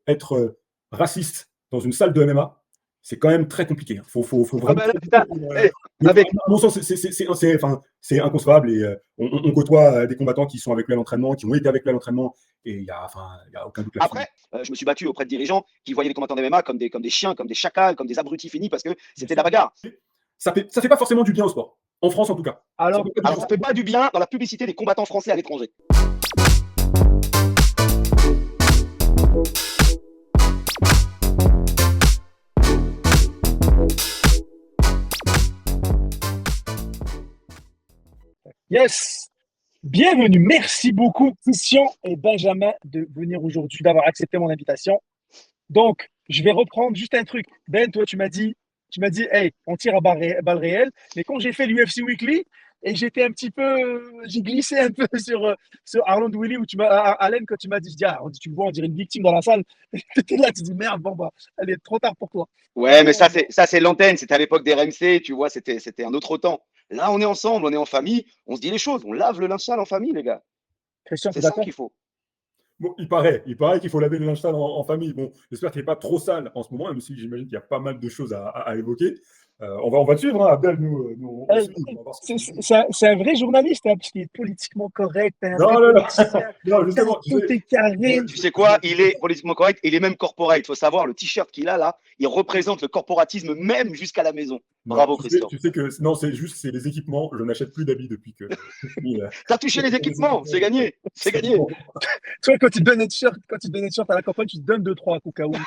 être raciste dans une salle de MMA, c'est quand même très compliqué. Faut Ah vraiment. bah là, putain, Mais avec. à mon sens, c'est inconcevable. Et on côtoie des combattants qui sont avec lui à l'entraînement, qui ont été avec lui à l'entraînement, et y a aucun doute là-dessus. Après, je me suis battu auprès de dirigeants qui voyaient les combattants d'MMA comme des chiens, comme des chacals, comme des abrutis finis parce que c'était de la bagarre. Ça fait pas forcément du bien au sport. En France, en tout cas. Alors, Alors, ça fait pas du bien dans la publicité des combattants français à l'étranger. yes, bienvenue. Merci beaucoup, Christian et Benjamin, de venir aujourd'hui, d'avoir accepté mon invitation. Donc, je vais reprendre juste un truc. Ben, toi, tu m'as dit, hey, on tire à balles réelles. Mais quand j'ai fait l'UFC Weekly, et j'ai glissé un peu sur Arnold Willy, où Allen, quand tu m'as dit, je dis, ah, tu me vois, on dirait une victime dans la salle. Tu étais là, tu dis, merde, bon, bah, elle est trop tard pour toi. Ouais, mais ça, c'est l'antenne. C'était à l'époque des RMC, tu vois, c'était un autre temps. Là, on est ensemble, on est en famille, on se dit les choses, on lave le linge sale en famille, les gars. Christian, tu C'est es ça d'accord? qu'il faut. Bon, il paraît qu'il faut laver le linge sale en famille. Bon, j'espère qu'il n'est pas trop sale en ce moment, même si j'imagine qu'il y a pas mal de choses à évoquer. On va te suivre, hein, Abdel, nous on Euh, suit, on va voir ce que tu dis. c'est un vrai journaliste, hein, parce qu'il est politiquement correct, un vrai Non, non, non, politicien. non, justement, Tout est carré. Tu sais quoi? Il est politiquement correct, il est même corporate. Il faut savoir, le t-shirt qu'il a là, il représente le corporatisme même jusqu'à la maison. Bravo, Christian. Tu sais que non, c'est les équipements. Je n'achète plus d'habits depuis que. T'as touché les équipements, c'est gagné. C'est gagné. Tu vois, quand tu te donnes des t-shirts à la campagne, tu te donnes 2-3 à Coca-Cola.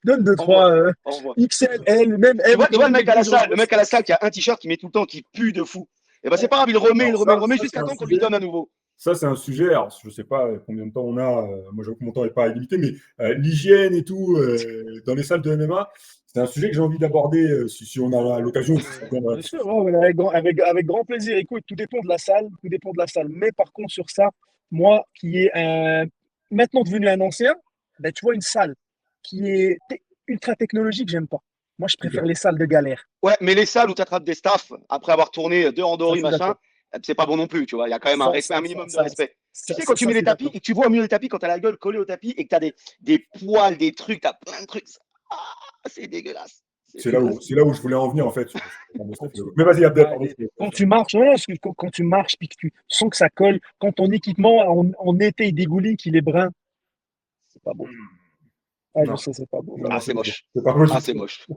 Donne 2-3 XL, L, même Tu M. vois le mec à la salle qui a un t-shirt qui met tout le temps, qui pue de fou. Et ben c'est pas grave, il remet jusqu'à temps qu'on lui donne à nouveau. Ça, c'est un sujet. Alors, je ne sais pas combien de temps on a. Moi, j'avoue que mon temps n'est pas illimité, mais l'hygiène et tout dans les salles de MMA, c'est un sujet que j'ai envie d'aborder si on a l'occasion. Bien sûr, ouais, avec grand plaisir. Écoute, tout dépend de la salle, tout dépend de la salle. Mais par contre, sur ça, moi, qui est maintenant devenu un ancien, ben, tu vois, une salle qui est ultra technologique, j'aime pas. Moi, je préfère les salles de galère. Ouais, mais les salles où tu attrapes des staffs après avoir tourné deux Andorri, Ça, je suis machin, c'est pas bon non plus, tu vois. Il y a quand même un minimum de respect. Tu sais, quand tu mets les tapis et que tu vois au milieu des tapis, quand tu as la gueule collée au tapis et que tu as des poils, des trucs, tu as plein de trucs, c'est dégueulasse. C'est là où je voulais en venir, en fait. Mais vas-y, Abdel. Quand tu marches, quand tu marches puis que tu sens que ça colle, quand ton équipement en été il dégouline, qu'il est brun, c'est pas beau. Ah, je sais, c'est pas beau. Ah, c'est moche. Ah, c'est moche.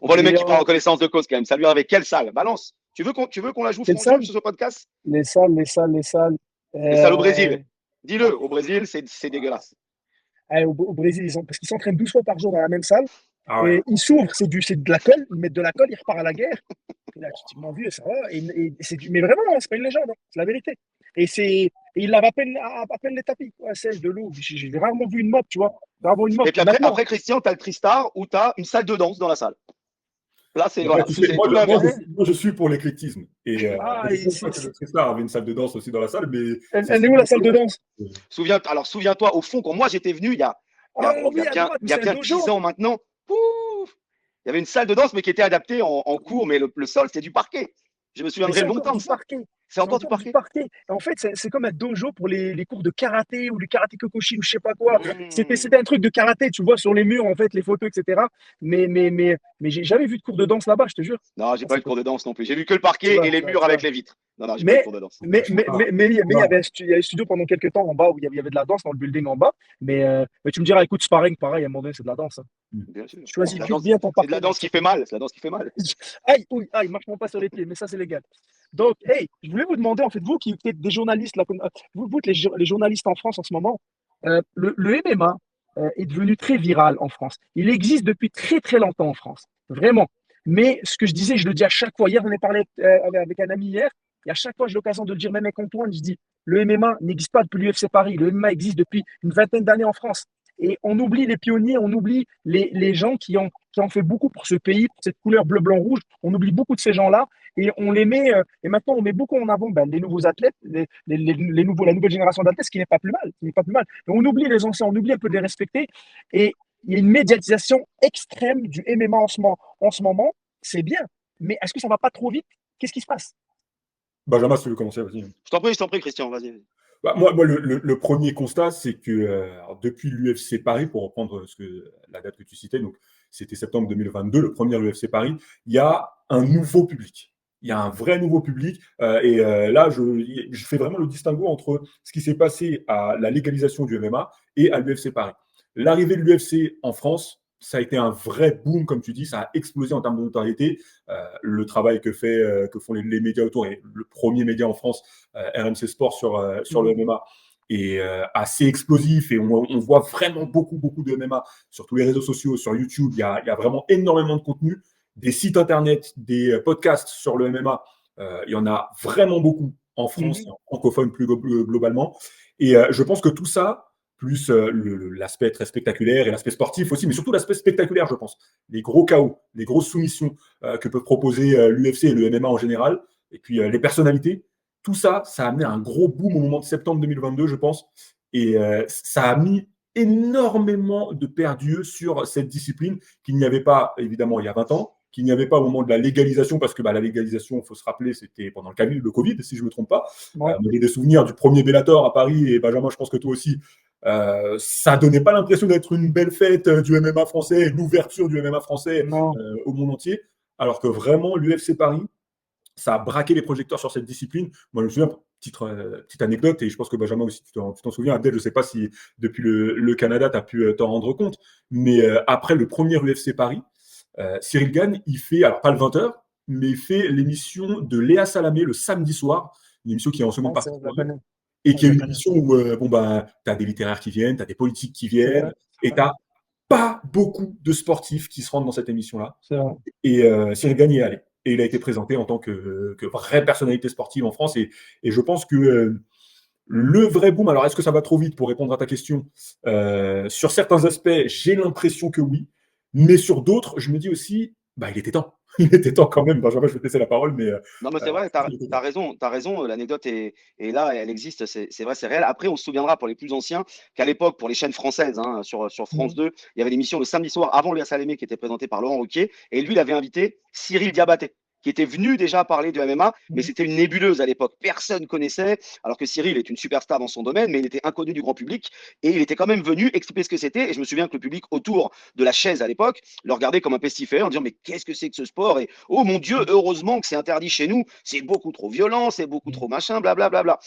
On voit le mec qui parle en connaissance de cause quand même. Ça lui avec quelle salle? Balance. Tu veux qu'on la joue franchement sur ce podcast? Les salles. Les salles au Brésil. Dis-le, au Brésil, c'est dégueulasse. Au Brésil, parce qu'ils s'entraînent 12 fois par jour dans la même salle. Ah ouais. Et ils s'ouvrent, c'est de la colle, ils mettent de la colle, ils repartent à la guerre. Et là, tu te dis, mon vieux, ça va. Mais vraiment, c'est pas une légende, hein, c'est la vérité. Et ils lavent à peine les tapis, sèche de l'eau. J'ai rarement vu une mop, tu vois. Rarement une mop. Et puis après, Christian, tu as le Tristar où tu as une salle de danse dans la salle. Là, c'est voilà. Moi, je suis pour l'éclectisme. Et le Tristar avait une salle de danse aussi dans la salle, mais. Elle est où la salle de danse? Souviens-toi, au fond, quand moi j'étais venu, il y a bien 10 ans maintenant, il y avait une salle de danse, mais qui était adaptée en cours, mais le sol, c'était du parquet. Je me souviendrai longtemps de ça. C'est encore du parquet. En fait, c'est comme un dojo pour les cours de karaté ou les karaté kokoshi ou je sais pas quoi. C'était un truc de karaté, tu vois, sur les murs, en fait, les photos, etc. Mais j'ai jamais vu de cours de danse là-bas, je te jure. Non, j'ai pas eu de cours de danse non plus. J'ai vu que le parquet et les murs avec les vitres. Non, j'ai pas eu de cours de danse. Mais il y avait un studio pendant quelques temps en bas où il y avait de la danse dans le building en bas. Mais tu me diras, écoute, sparring, pareil, à un moment donné, c'est de la danse. Bien sûr. Choisis bien ton parquet. C'est de la danse qui fait mal. C'est la danse qui fait mal. Aïe, marche-moi pas sur les pieds, mais ça, c'est légal. Donc, hey, je voulais vous demander, en fait, vous qui êtes des journalistes, vous les journalistes en France en ce moment, le MMA est devenu très viral en France. Il existe depuis très, très longtemps en France, vraiment. Mais ce que je disais, je le dis à chaque fois. Hier, on en a parlé avec un ami hier, et à chaque fois, j'ai l'occasion de le dire, même avec Antoine, je dis, le MMA n'existe pas depuis l'UFC Paris. Le MMA existe depuis une vingtaine d'années en France. Et on oublie les pionniers, on oublie les gens qui ont fait beaucoup pour ce pays, pour cette couleur bleu, blanc, rouge. On oublie beaucoup de ces gens-là et on les met. Et maintenant, on met beaucoup en avant les nouveaux athlètes, la nouvelle génération d'athlètes, ce qui n'est pas plus mal. Mais on oublie les anciens, on oublie un peu de les respecter. Et il y a une médiatisation extrême du MMA en ce moment. C'est bien. Mais est-ce que ça ne va pas trop vite? Qu'est-ce qui se passe? Benjamin, si tu veux commencer, vas-y. Je t'en prie, Christian, vas-y. Moi, le premier constat, c'est que alors, depuis l'UFC Paris, pour reprendre la date que tu citais, donc c'était septembre 2022, le premier UFC Paris, il y a un nouveau public. Il y a un vrai nouveau public. Là, je fais vraiment le distinguo entre ce qui s'est passé à la légalisation du MMA et à l'UFC Paris. L'arrivée de l'UFC en France, ça a été un vrai boom, comme tu dis, ça a explosé en termes de notoriété. Le travail que font les médias autour, et le premier média en France, RMC Sport sur le MMA, est assez explosif, et on voit vraiment beaucoup de MMA sur tous les réseaux sociaux, sur YouTube. Il y a vraiment énormément de contenu, des sites internet, des podcasts sur le MMA. Il y en a vraiment beaucoup en France et en francophone plus globalement. Et je pense que tout ça, plus l'aspect très spectaculaire et l'aspect sportif aussi, mais surtout l'aspect spectaculaire, je pense. Les gros KO, les grosses soumissions que peuvent proposer l'UFC et le MMA en général, et puis les personnalités, tout ça, ça a amené un gros boom au moment de septembre 2022, je pense. Et ça a mis énormément de paires d'yeux sur cette discipline qu'il n'y avait pas, évidemment, il y a 20 ans, qu'il n'y avait pas au moment de la légalisation, parce que la légalisation, il faut se rappeler, c'était pendant le Covid, si je ne me trompe pas. Ouais. J'ai des souvenirs du premier Bellator à Paris, et Benjamin, je pense que toi aussi. Ça donnait pas l'impression d'être une belle fête du MMA français, l'ouverture du MMA français au monde entier, alors que vraiment, l'UFC Paris, ça a braqué les projecteurs sur cette discipline. Moi, je me souviens, petite anecdote, et je pense que Benjamin aussi, tu t'en souviens, Abdel, je ne sais pas si depuis le Canada, tu as pu t'en rendre compte, mais après le premier UFC Paris, Cyril Gane, il fait, alors pas le 20h, mais il fait l'émission de Léa Salamé le samedi soir, une émission qui est en seconde partie de soirée, et qui est une émission où tu as des littéraires qui viennent, tu as des politiques qui viennent, et tu n'as pas beaucoup de sportifs qui se rendent dans cette émission-là. Et Cyril Gane y est allé. Et il a été présenté en tant que vraie personnalité sportive en France. Et je pense que le vrai boom, alors est-ce que ça va trop vite pour répondre à ta question? Sur certains aspects, j'ai l'impression que oui. Mais sur d'autres, je me dis aussi, il était temps. Il était temps quand même. Benjamin, je vais te laisser la parole. Mais, non, mais c'est vrai, tu as raison, l'anecdote est là, elle existe, c'est vrai, c'est réel. Après, on se souviendra pour les plus anciens qu'à l'époque, pour les chaînes françaises, hein, sur France 2, il y avait l'émission le samedi soir avant Léa Salamé qui était présentée par Laurent Ruquier. Et lui, il avait invité Cyril Diabaté, qui était venu déjà parler de MMA, mais c'était une nébuleuse à l'époque. Personne connaissait, alors que Cyril est une superstar dans son domaine, mais il était inconnu du grand public. Et il était quand même venu expliquer ce que c'était. Et je me souviens que le public autour de la chaise à l'époque le regardait comme un pestiféré en disant mais qu'est-ce que c'est que ce sport? Et oh mon Dieu, heureusement que c'est interdit chez nous. C'est beaucoup trop violent, c'est beaucoup trop machin, blablabla.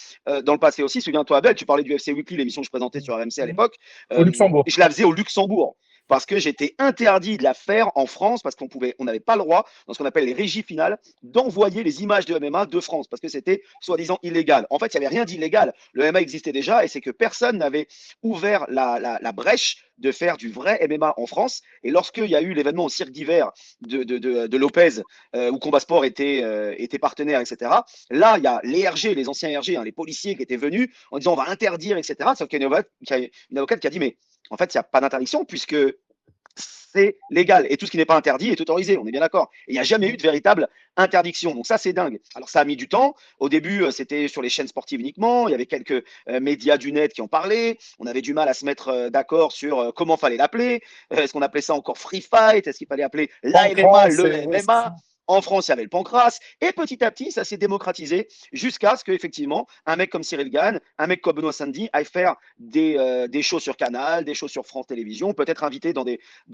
Dans le passé aussi, souviens-toi Abel, tu parlais du FC Weekly, l'émission que je présentais sur RMC à l'époque. Au Luxembourg. Je la faisais au Luxembourg, parce que j'étais interdit de la faire en France, parce on n'avait pas le droit, dans ce qu'on appelle les régies finales, d'envoyer les images de MMA de France, parce que c'était soi-disant illégal. En fait, il n'y avait rien d'illégal. Le MMA existait déjà, et c'est que personne n'avait ouvert la brèche de faire du vrai MMA en France. Et lorsqu'il y a eu l'événement au cirque d'hiver de Lopez, où Combat Sport était partenaire, etc., là, il y a les RG, les anciens RG, hein, les policiers qui étaient venus en disant on va interdire, etc. Sauf qu'il y a une avocate qui a dit mais en fait, il n'y a pas d'interdiction puisque c'est légal et tout ce qui n'est pas interdit est autorisé, on est bien d'accord. Et il n'y a jamais eu de véritable interdiction. Donc ça, c'est dingue. Alors ça a mis du temps. Au début, c'était sur les chaînes sportives uniquement. Il y avait quelques médias du net qui en parlaient. On avait du mal à se mettre d'accord sur comment fallait l'appeler. Est-ce qu'on appelait ça encore free fight? Est-ce qu'il fallait appeler l'AMMA, le MMA? En France, il y avait le pancras. Et petit à petit, ça s'est démocratisé jusqu'à ce qu'effectivement, un mec comme Cyril Gane, un mec comme Benoît Sandy aille faire des shows sur Canal, des shows sur France Télévisions, peut-être invité dans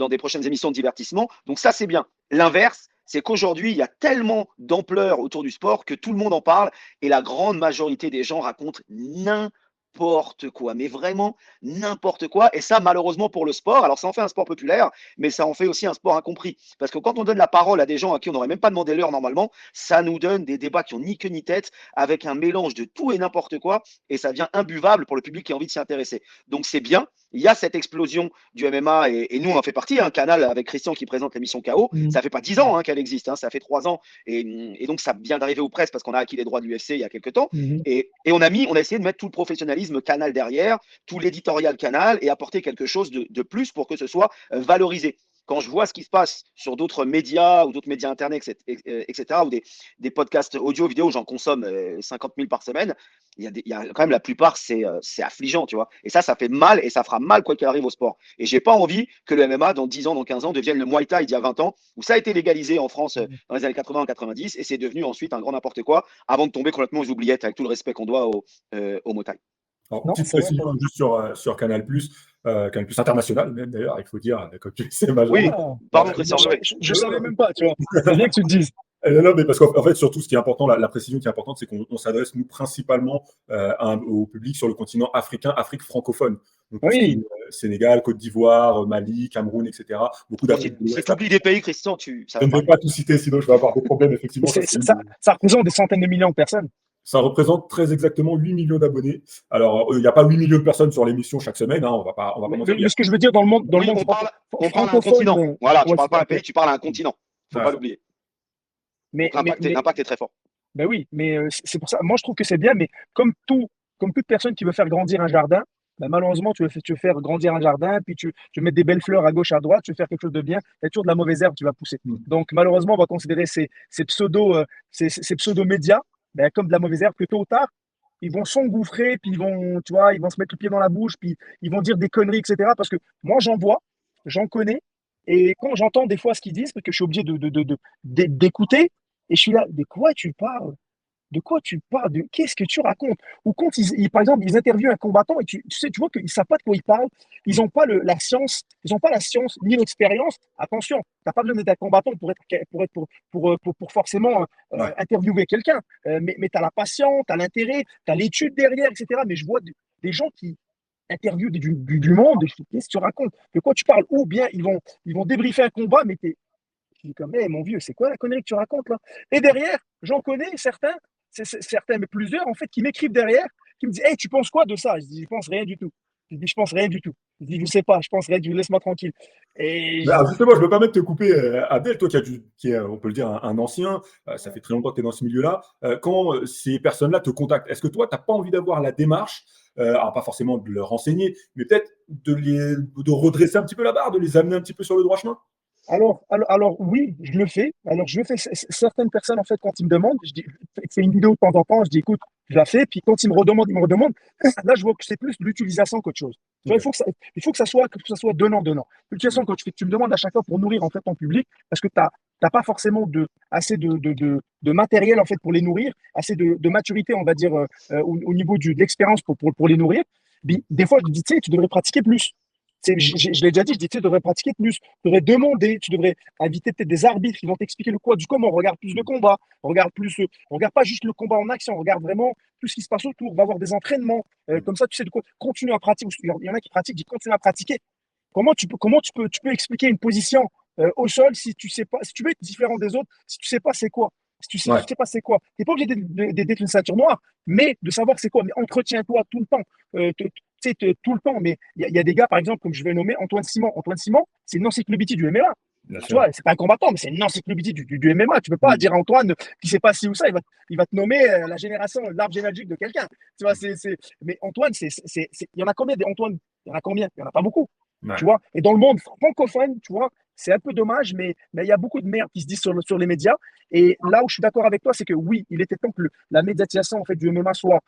des prochaines émissions de divertissement. Donc ça, c'est bien. L'inverse, c'est qu'aujourd'hui, il y a tellement d'ampleur autour du sport que tout le monde en parle et la grande majorité des gens racontent n'importe quoi, mais vraiment n'importe quoi. Et ça, malheureusement pour le sport, alors ça en fait un sport populaire, mais ça en fait aussi un sport incompris. Parce que quand on donne la parole à des gens à qui on n'aurait même pas demandé l'heure normalement, ça nous donne des débats qui ont ni queue ni tête, avec un mélange de tout et n'importe quoi, et ça devient imbuvable pour le public qui a envie de s'y intéresser. Donc c'est bien, il y a cette explosion du MMA, et nous on en fait partie, un canal avec Christian qui présente l'émission KO, ça fait pas 10 ans qu'elle existe, ça fait 3 ans, et donc ça vient d'arriver aux presses parce qu'on a acquis les droits de l'UFC il y a quelques temps, et on a essayé de mettre tout le professionnalisme Canal derrière, tout l'éditorial Canal, et apporter quelque chose de plus pour que ce soit valorisé. Quand je vois ce qui se passe sur d'autres médias ou d'autres médias internet, etc., ou des podcasts audio, vidéo, j'en consomme 50 000 par semaine, il y a quand même la plupart, c'est affligeant, tu vois. Et ça fait mal et ça fera mal quoi qu'il arrive au sport. Et j'ai pas envie que le MMA, dans 10 ans, dans 15 ans, devienne le Muay Thai d'il y a 20 ans, où ça a été légalisé en France dans les années 80 en 90, et c'est devenu ensuite un grand n'importe quoi, avant de tomber complètement aux oubliettes, avec tout le respect qu'on doit au Muay Thai. Alors, Non, petite ça va pas. précision juste sur Canal+, Canal+ International même d'ailleurs, il faut dire, comme tu le sais, Oui, Benjamin. pardon, Euh, Christian. Oui. Je savais même pas, tu vois. C'est bien que tu le dises. Non, non, mais parce qu'en fait, surtout, ce qui est important, la précision qui est importante, c'est qu'on s'adresse, nous, principalement au public sur le continent africain, Afrique francophone. Donc, tout ce qui est Oui, Sénégal, Côte d'Ivoire, Mali, Cameroun, etc. Beaucoup Bon, d'Afrique de si l'Ouest. tu oublies des pays, Christian, ça Je va ne pas vais aller. pas tout citer, sinon je vais avoir des problèmes, effectivement. ça représente des centaines de millions de personnes. Ça représente très exactement 8 millions d'abonnés. Alors, il n'y a pas 8 millions de personnes sur l'émission chaque semaine, hein, on va pas mentir. Mais ce que je veux dire dans le Oui, monde on parle à un francophone, continent. Voilà, tu ouais, parles pas à un ok. pays, tu parles à un continent. Faut pas Ouais. l'oublier. Mais, Donc mais, mais, l'impact est très fort. Ben oui, mais c'est pour ça. Moi, je trouve que c'est bien, mais comme toute personne qui veut faire grandir un jardin, ben malheureusement, tu veux faire grandir un jardin, puis tu veux mettre des belles fleurs à gauche, à droite, tu veux faire quelque chose de bien, il y a toujours de la mauvaise herbe qui va pousser. Mm. Donc, malheureusement, on va considérer ces pseudo-médias ben, comme de la mauvaise herbe que tôt ou tard, ils vont s'engouffrer, puis tu vois, ils vont se mettre le pied dans la bouche, puis ils vont dire des conneries, etc. Parce que moi, j'en vois, j'en connais, et quand j'entends des fois ce qu'ils disent, parce que je suis obligé d'écouter, et je suis là, de quoi tu parles? De quoi tu parles? Qu'est-ce que tu racontes? Ou quand par exemple, ils interviewent un combattant et tu sais, tu vois qu'ils ne savent pas de quoi ils parlent. Ils n'ont pas la science, ils n'ont pas la science ni l'expérience. Attention, tu n'as pas besoin d'être un combattant pour forcément Ouais. interviewer quelqu'un. Mais tu as la patience, tu as l'intérêt, tu as l'étude derrière, etc. Mais je vois des gens qui interviewent du monde. Et je dis, qu'est-ce que tu racontes? De quoi tu parles? Ou bien ils vont débriefer un combat, mais je dis comme, mon vieux, c'est quoi la connerie que tu racontes là? Et derrière, j'en connais certains, certains, mais plusieurs, en fait, qui m'écrivent derrière, qui me disent, hey, tu penses quoi de ça? Je dis, je pense rien du tout. Je dis, je pense rien du tout. Je dis, je sais pas, je pense rien du tout, laisse-moi tranquille. Et Mais alors justement, je me permets de te couper, Abdel, toi qui est, on peut le dire, un ancien, ça fait très longtemps que tu es dans ce milieu-là. Quand ces personnes-là te contactent, est-ce que toi, tu n'as pas envie d'avoir la démarche, alors pas forcément de leur renseigner, mais peut-être de redresser un petit peu la barre, de les amener un petit peu sur le droit chemin? alors, oui, je le fais. Alors, je le fais. Certaines personnes, en fait, quand ils me demandent, je dis, fais une vidéo de temps en temps, je dis, écoute, je la fais. Puis quand ils me redemandent. Là, je vois que c'est plus l'utilisation qu'autre chose. Tu vois, Ok. il faut que ça soit donnant-donnant. L'utilisation, quand tu me demandes à chaque fois pour nourrir, en fait, ton public, parce que tu n'as pas forcément assez de matériel, en fait, pour les nourrir, assez de maturité, on va dire, au niveau de l'expérience pour les nourrir. Des fois, je dis, tu sais, tu devrais pratiquer plus. Je l'ai déjà dit, je dis, tu sais, tu devrais pratiquer plus, tu devrais demander, tu devrais inviter peut-être des arbitres qui vont t'expliquer le quoi du comment. Regarde plus le combat, regarde pas juste le combat en action, regarde vraiment tout ce qui se passe autour, va avoir des entraînements. Comme ça, tu sais de quoi. Continue à pratiquer. Il y en a qui pratiquent, dis continue à pratiquer. Comment tu peux expliquer une position au sol si tu sais pas, si tu veux être différent des autres, si tu sais pas c'est quoi. Si tu Ouais, sais pas c'est quoi, tu n'es pas obligé d'être une ceinture noire, mais de savoir c'est quoi. Mais entretiens-toi tout le temps. Tu sais, tout le temps. Mais il y a des gars, par exemple, comme je vais nommer Antoine Simon. Antoine Simon, c'est une encyclopédie du MMA. bien Tu sûr. vois, c'est pas un combattant, mais c'est une encyclopédie du MMA. Tu peux pas Mm. dire à Antoine qui sait pas ci ou ça, il va te nommer la génération, l'arbre généalogique de quelqu'un. Tu vois, mais Antoine, il y en a combien des Antoine? Il y en a combien? Il y en a pas beaucoup. Tu Ouais. vois, et dans le monde francophone, tu vois, c'est un peu dommage, mais il y a beaucoup de merde qui se disent sur les médias. Et là où je suis d'accord avec toi, c'est que oui, il était temps que la médiatisation en fait, du MMA soit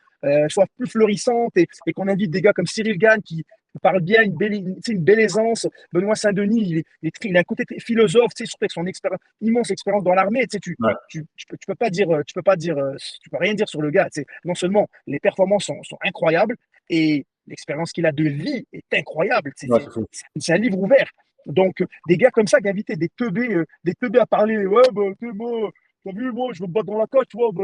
plus florissante et qu'on invite des gars comme Cyril Gann qui parle bien, une belle aisance. Benoît Saint-Denis, il a un côté philosophe, tu sais, surtout avec son immense expérience dans l'armée. Tu sais, Ouais. tu peux pas dire, tu peux rien dire sur le gars. Tu sais. Non seulement les performances sont incroyables et l'expérience qu'il a de vie est incroyable. Ouais, c'est faux. C'est un livre ouvert. Donc, des gars comme ça qui invitaient des teubés à parler, ouais, bah, moi, t'as vu, moi, je veux me battre dans la cote, tu vois, bah,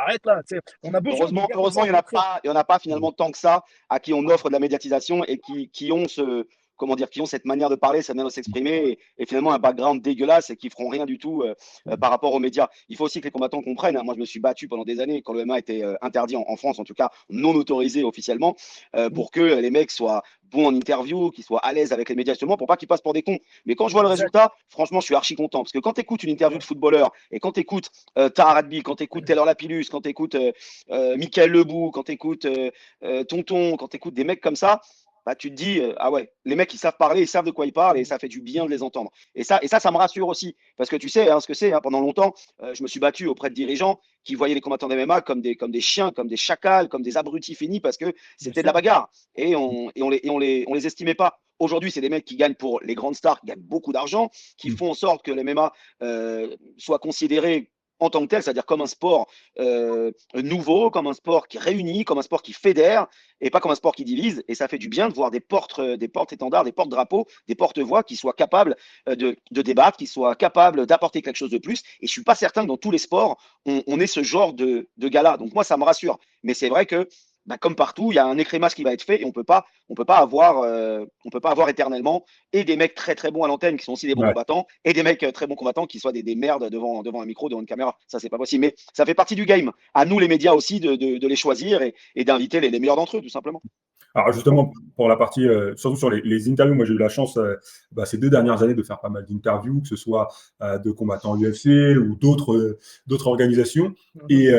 arrête là. Tu sais. On a besoin de Heureusement, gars comme ça, heureusement, au contraire. il y en a pas Mm. finalement tant que ça à qui on offre de la médiatisation et qui ont comment dire, qui ont cette manière de parler, cette manière de s'exprimer et finalement un background dégueulasse et qui feront rien du tout par rapport aux médias. Il faut aussi que les combattants comprennent. Hein, moi, je me suis battu pendant des années quand le MMA était interdit en France, en tout cas non autorisé officiellement, pour que les mecs soient bons en interview, qu'ils soient à l'aise avec les médias justement, pour pas qu'ils passent pour des cons. Mais quand je vois le Exact. résultat, franchement, je suis archi content parce que quand tu écoutes une interview de footballeur et quand tu écoutes Tahar Adbil, quand tu écoutes Taylor Lapillus, quand tu écoutes Michael Lebou, quand tu écoutes Tonton, quand tu écoutes des mecs comme ça, bah, tu te dis, ah ouais, les mecs, ils savent parler, ils savent de quoi ils parlent et ça fait du bien de les entendre. Et ça me rassure aussi. Parce que tu sais hein, ce que c'est, hein, pendant longtemps, je me suis battu auprès de dirigeants qui voyaient les combattants d'MMA comme des chiens, comme des chacals, comme des abrutis finis parce que Bien c'était de la sûr. bagarre. Et on les estimait pas. Aujourd'hui, c'est des mecs qui gagnent pour les grandes stars, qui gagnent beaucoup d'argent, qui Mm. font en sorte que le MMA soit considéré en tant que tel, c'est-à-dire comme un sport nouveau, comme un sport qui réunit, comme un sport qui fédère, et pas comme un sport qui divise. Et ça fait du bien de voir des porte-étendards, des porte-drapeaux, des porte-voix qui soient capables de débattre, qui soient capables d'apporter quelque chose de plus. Et je suis pas certain que dans tous les sports, on ait ce genre de gala. Donc moi, ça me rassure. Mais c'est vrai que comme partout, il y a un écrémage qui va être fait et on peut pas avoir éternellement et des mecs très très bons à l'antenne qui sont aussi des bons Ouais. combattants et des mecs très bons combattants qui soient des merdes devant un micro, devant une caméra. Ça, c'est pas possible. Mais ça fait partie du game. À nous, les médias aussi, de les choisir et d'inviter les meilleurs d'entre eux, tout simplement. Alors justement, pour la partie, surtout sur les interviews, moi j'ai eu la chance ces 2 dernières années de faire pas mal d'interviews, que ce soit de combattants UFC ou d'autres organisations. Et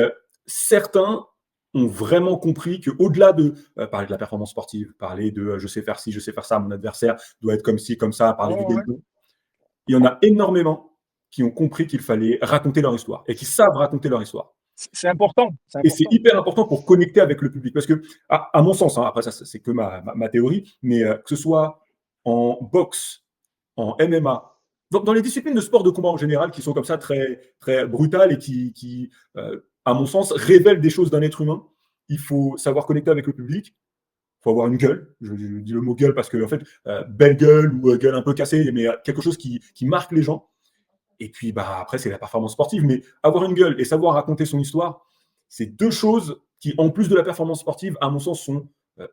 certains ont vraiment compris qu'au-delà de parler de la performance sportive, parler de je sais faire ci, je sais faire ça, mon adversaire doit être comme ci, comme ça, parler du game, il y en a énormément qui ont compris qu'il fallait raconter leur histoire et qui savent raconter leur histoire. C'est important. Et c'est hyper important pour connecter avec le public. Parce que, à mon sens, après ça, c'est que ma théorie, mais que ce soit en boxe, en MMA, dans les disciplines de sport de combat en général, qui sont comme ça très, très brutales et qui à mon sens, révèlent des choses d'un être humain, il faut savoir connecter avec le public. Il faut avoir une gueule. Je dis le mot gueule parce que, en fait, belle gueule ou gueule un peu cassée, mais quelque chose qui marque les gens. Et puis, après, c'est la performance sportive. Mais avoir une gueule et savoir raconter son histoire, c'est 2 choses qui, en plus de la performance sportive, à mon sens, sont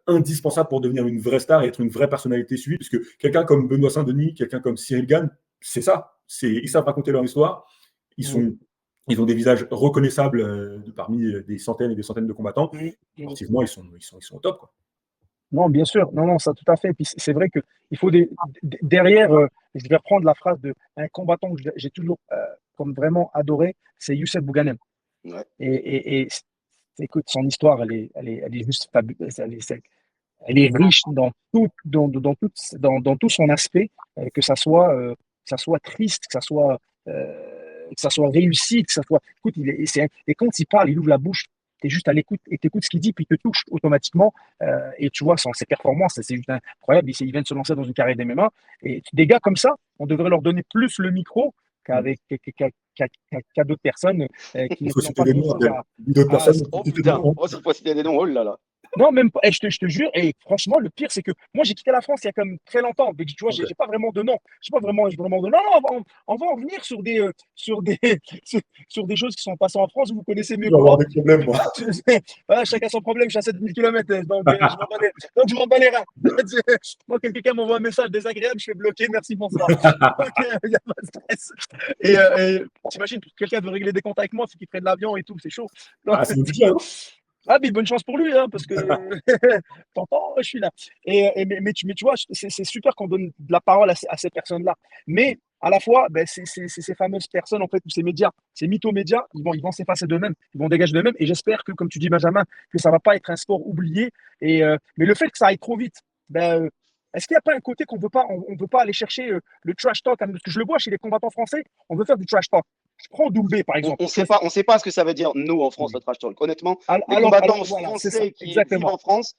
indispensables pour devenir une vraie star et être une vraie personnalité suivie. Parce que quelqu'un comme Benoît Saint-Denis, quelqu'un comme Cyril Gane, c'est ça. Ils savent raconter leur histoire. Ils ont des visages reconnaissables parmi des centaines et des centaines de combattants. Sportivement, ils sont au top, quoi. Non, bien sûr. Non, ça tout à fait. Puis c'est vrai que il faut derrière, je vais reprendre la phrase de un combattant que j'ai toujours comme vraiment adoré, c'est Youssef Bouganem. Ouais. Et écoute, son histoire, elle est juste fabuleuse. Elle est riche dans tout son aspect, que ça soit triste, que ça soit réussi, que ça soit. Écoute, et quand il parle, il ouvre la bouche. Tu es juste à l'écoute et tu écoutes ce qu'il dit, puis il te touche automatiquement. Et tu vois, ses performances, c'est juste incroyable. Il vient de se lancer dans une carrière d'MMA. Et des gars comme ça, on devrait leur donner plus le micro qu'à d'autres personnes qui Il faut n'ont citer pas des noms d'autres personnes. Oh putain, s'il faut citer des noms, oh là là. Non, même pas. Je te jure, et franchement, le pire, c'est que moi, j'ai quitté la France il y a comme très longtemps. Mais, tu vois, j'ai pas vraiment de nom. J'ai pas vraiment de nom. Non, on va en venir sur sur des choses qui sont passées en France. Vous connaissez mieux Je que vais avoir moi. des problèmes, moi. Voilà, chacun son problème. Je suis à 7000 km. Donc, je m'en bats les reins. Moi, quand quelqu'un m'envoie un message désagréable, je fais bloquer. Merci, bonsoir. Donc, il n'y a pas de stress. Et t'imagines, quelqu'un veut régler des comptes avec moi, il faut qu'il prenne l'avion et tout. C'est chaud. Donc, C'est compliqué, hein. ah, mais bonne chance pour lui, hein, parce que t'entends, je suis là. Mais tu vois, c'est super qu'on donne de la parole à ces personnes-là. Mais à la fois, ces fameuses personnes, en fait, ou ces médias, ces mythos-médias, ils vont s'effacer d'eux-mêmes, ils vont dégager d'eux-mêmes. Et j'espère que, comme tu dis, Benjamin, que ça va pas être un sport oublié. Mais le fait que ça aille trop vite, est-ce qu'il n'y a pas un côté qu'on on veut pas aller chercher le trash talk, parce que je le vois chez les combattants français, on veut faire du trash talk. Je prends Doumbé, par exemple. On sait pas ce que ça veut dire, nous, en France, le trash talk. Honnêtement, les combattants français qui vivent en France,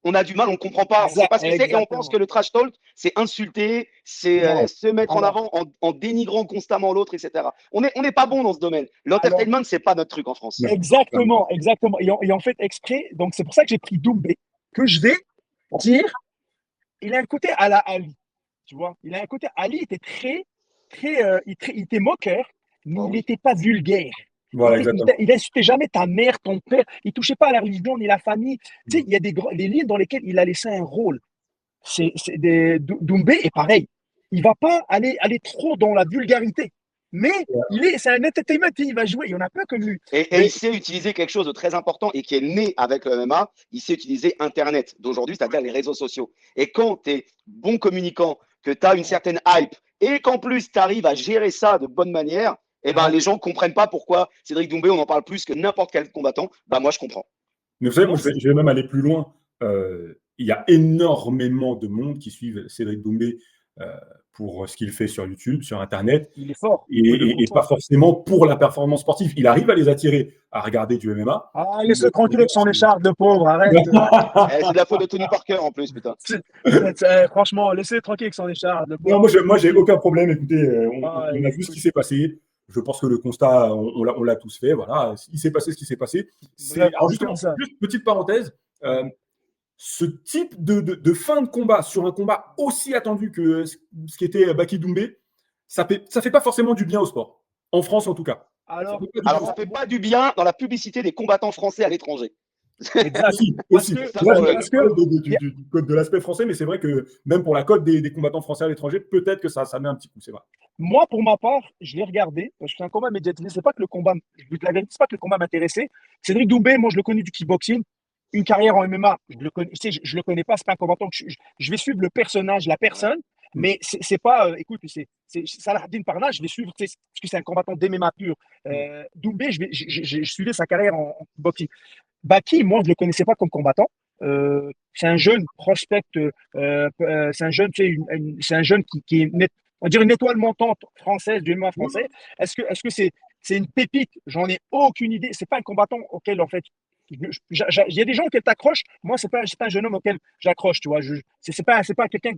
on a du mal, on ne comprend pas, on ne sait pas ce que c'est, et on pense que le trash talk, c'est insulter, c'est se mettre en avant en dénigrant constamment l'autre, etc. On n'est pas bon dans ce domaine. L'entertainment, c'est pas notre truc en France. Exactement. Et en fait, exprès, donc c'est pour ça que j'ai pris Doumbé, que je vais dire, il a un côté à la Ali, tu vois. Il a un côté, Ali était il était moqueur, mais il n'était pas vulgaire. Voilà, Il n'insultait jamais ta mère, ton père. Il ne touchait pas à la religion ni la famille. Tu sais, il y a des livres dans lesquels il a laissé un rôle. Doumbé est pareil. Il ne va pas aller trop dans la vulgarité. Mais c'est un entertainment, il va jouer. Il y en a peu comme lui. Et il sait utiliser quelque chose de très important et qui est né avec le MMA. Il sait utiliser Internet d'aujourd'hui, c'est-à-dire les réseaux sociaux. Et quand tu es bon communicant, que tu as une certaine hype et qu'en plus tu arrives à gérer ça de bonne manière, les gens ne comprennent pas pourquoi Cédric Doumbé, on en parle plus que n'importe quel combattant. Moi, je comprends. Mais vous savez, moi, je vais même aller plus loin. Il y a énormément de monde qui suivent Cédric Doumbé pour ce qu'il fait sur YouTube, sur Internet. Il est fort. Et pas forcément pour la performance sportive. Il arrive à les attirer à regarder du MMA. Ah, laisse-le tranquille avec son écharpe de pauvre, arrête. C'est de la faute de Tony Parker en plus, putain. Franchement, laissez-le tranquille avec son écharpe de pauvre. Non, moi, j'ai aucun problème. Écoutez, on a vu ce qui s'est passé. Je pense que le constat, on l'a tous fait. Voilà, il s'est passé ce qui s'est passé. Alors justement, juste petite parenthèse, ce type de fin de combat sur un combat aussi attendu que ce qu'était Baki Doumbé, ça fait pas forcément du bien au sport. En France, en tout cas. Alors ça fait pas du bien dans la publicité des combattants français à l'étranger. Aussi. Du code de l'aspect français, mais c'est vrai que même pour la cote des combattants français à l'étranger, peut-être que ça met un petit coup, c'est vrai. Moi, pour ma part, je l'ai regardé, parce que c'est un combat médiatisé. C'est pas que le combat, c'est pas que le combat m'intéressait. Cédric Doumbé, moi, je le connais du kickboxing. Une carrière en MMA, je le connais pas, c'est pas un combattant que je vais suivre le personnage, la personne, mais c'est pas, écoute, c'est Saladin Parnasse, je vais suivre, parce que c'est un combattant d'MMA pur. Doumbé, je suivais sa carrière en kickboxing. Baki, moi, je le connaissais pas comme combattant. C'est un jeune prospect, c'est un jeune, c'est un jeune qui est on dirait une étoile montante française du MMA français. Est-ce que c'est une pépite? J'en ai aucune idée. C'est pas un combattant auquel en fait il y a des gens auxquels t'accroches. Moi, c'est pas un jeune homme auquel j'accroche. Tu vois, c'est pas quelqu'un.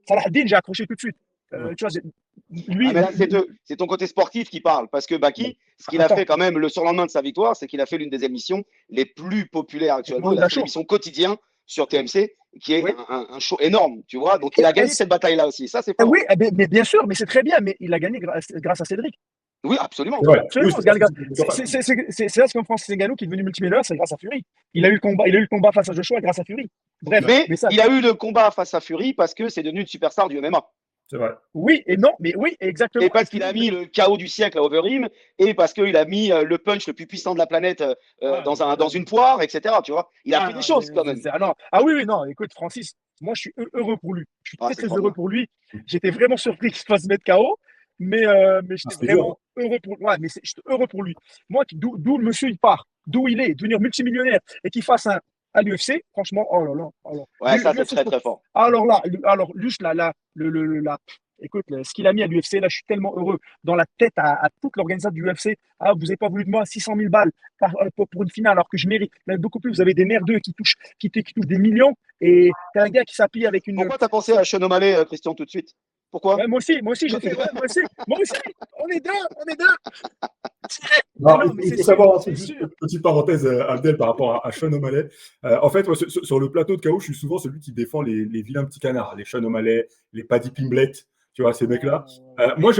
Saladin, j'ai accroché tout de suite. Tu vois, lui. C'est ton côté sportif qui parle, parce que Baki, ce qu'il a fait quand même le surlendemain de sa victoire, c'est qu'il a fait l'une des émissions les plus populaires actuellement. Il a fait l'émission Quotidien sur TMC, qui est un show énorme, tu vois. Donc il a gagné cette bataille-là aussi. Ça, c'est fort. Oui, mais bien sûr, mais c'est très bien. Mais il a gagné grâce à Cédric. Oui, absolument. C'est là ce qu'en Francis Ngannou qui est devenu multimillionnaire, c'est grâce à Fury. Il a eu le combat face à Joshua grâce à Fury. Bref, mais il a eu le combat face à Fury parce que c'est devenu une superstar du MMA. C'est vrai. Oui et non, mais oui, exactement. Et parce qu'il a mis le chaos du siècle à Overeem, et parce qu'il a mis le punch le plus puissant de la planète dans une poire, etc. Tu vois, il a fait des choses quand même. Oui, non, écoute, Francis, moi je suis heureux pour lui. Je suis très heureux pour lui. J'étais vraiment surpris qu'il se fasse mettre KO, mais j'étais vraiment heureux pour lui. Ouais, mais j'étais heureux pour lui. Moi, d'où le monsieur il part, d'où il est, devenir multimillionnaire et qu'il fasse à l'UFC, franchement, oh là là. Ouais, ça c'est très très fort. Alors juste écoute, ce qu'il a mis à l'UFC, là, je suis tellement heureux. Dans la tête à toute l'organisation du UFC, vous n'avez pas voulu de moi 600 000 balles pour une finale, alors que je mérite. Même beaucoup plus, vous avez des merdeux qui touchent des millions, et t'as un gars qui s'appuie avec une. Pourquoi t'as pensé à Sean O'Malley, Christian, tout de suite? Pourquoi? Ouais, moi aussi, j'étais. Moi aussi, on est deux. Il faut savoir un truc, juste une petite parenthèse, Abdel, par rapport à Sean O'Malley. En fait, moi, sur le plateau de KO, je suis souvent celui qui défend les vilains petits canards, les Sean O'Malley, les Paddy Pimblett, tu vois, ces mecs-là. Moi,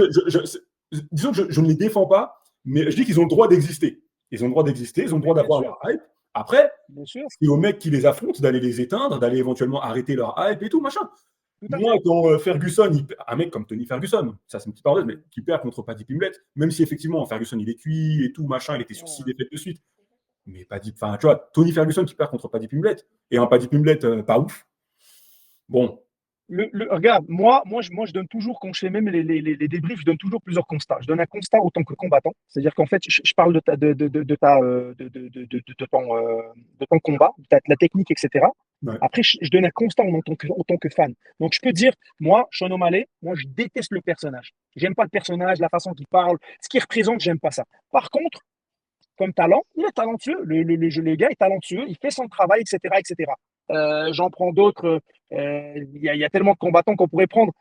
disons que je ne les défends pas, mais je dis qu'ils ont le droit d'exister. Ils ont le droit d'exister, ils ont le droit d'avoir leur hype. Après, c'est aux mecs qui les affrontent d'aller les éteindre, d'aller éventuellement arrêter leur hype et tout, machin. Moi, quand Ferguson, un mec comme Tony Ferguson, ça c'est une petite parenthèse, mais qui perd contre Paddy Pimblett, même si effectivement Ferguson il est cuit et tout, machin, il était sur 6 défaites de suite. Mais tu vois, Tony Ferguson qui perd contre Paddy Pimblett, et un Paddy Pimblett pas ouf. Bon. Regarde, moi, je donne toujours, quand je fais même les débriefs, je donne toujours plusieurs constats. Je donne un constat autant que combattant, c'est-à-dire qu'en fait, je parle de ton combat, de la technique, etc. Ouais. Après, je donne un constat en tant que fan. Donc, je peux dire, moi, Sean O'Malley, moi, je déteste le personnage. J'aime pas le personnage, la façon qu'il parle, ce qu'il représente, j'aime pas ça. Par contre, comme talent, il est talentueux. Le gars est talentueux, il fait son travail, etc., etc. J'en prends d'autres. Il y a tellement de combattants qu'on pourrait prendre.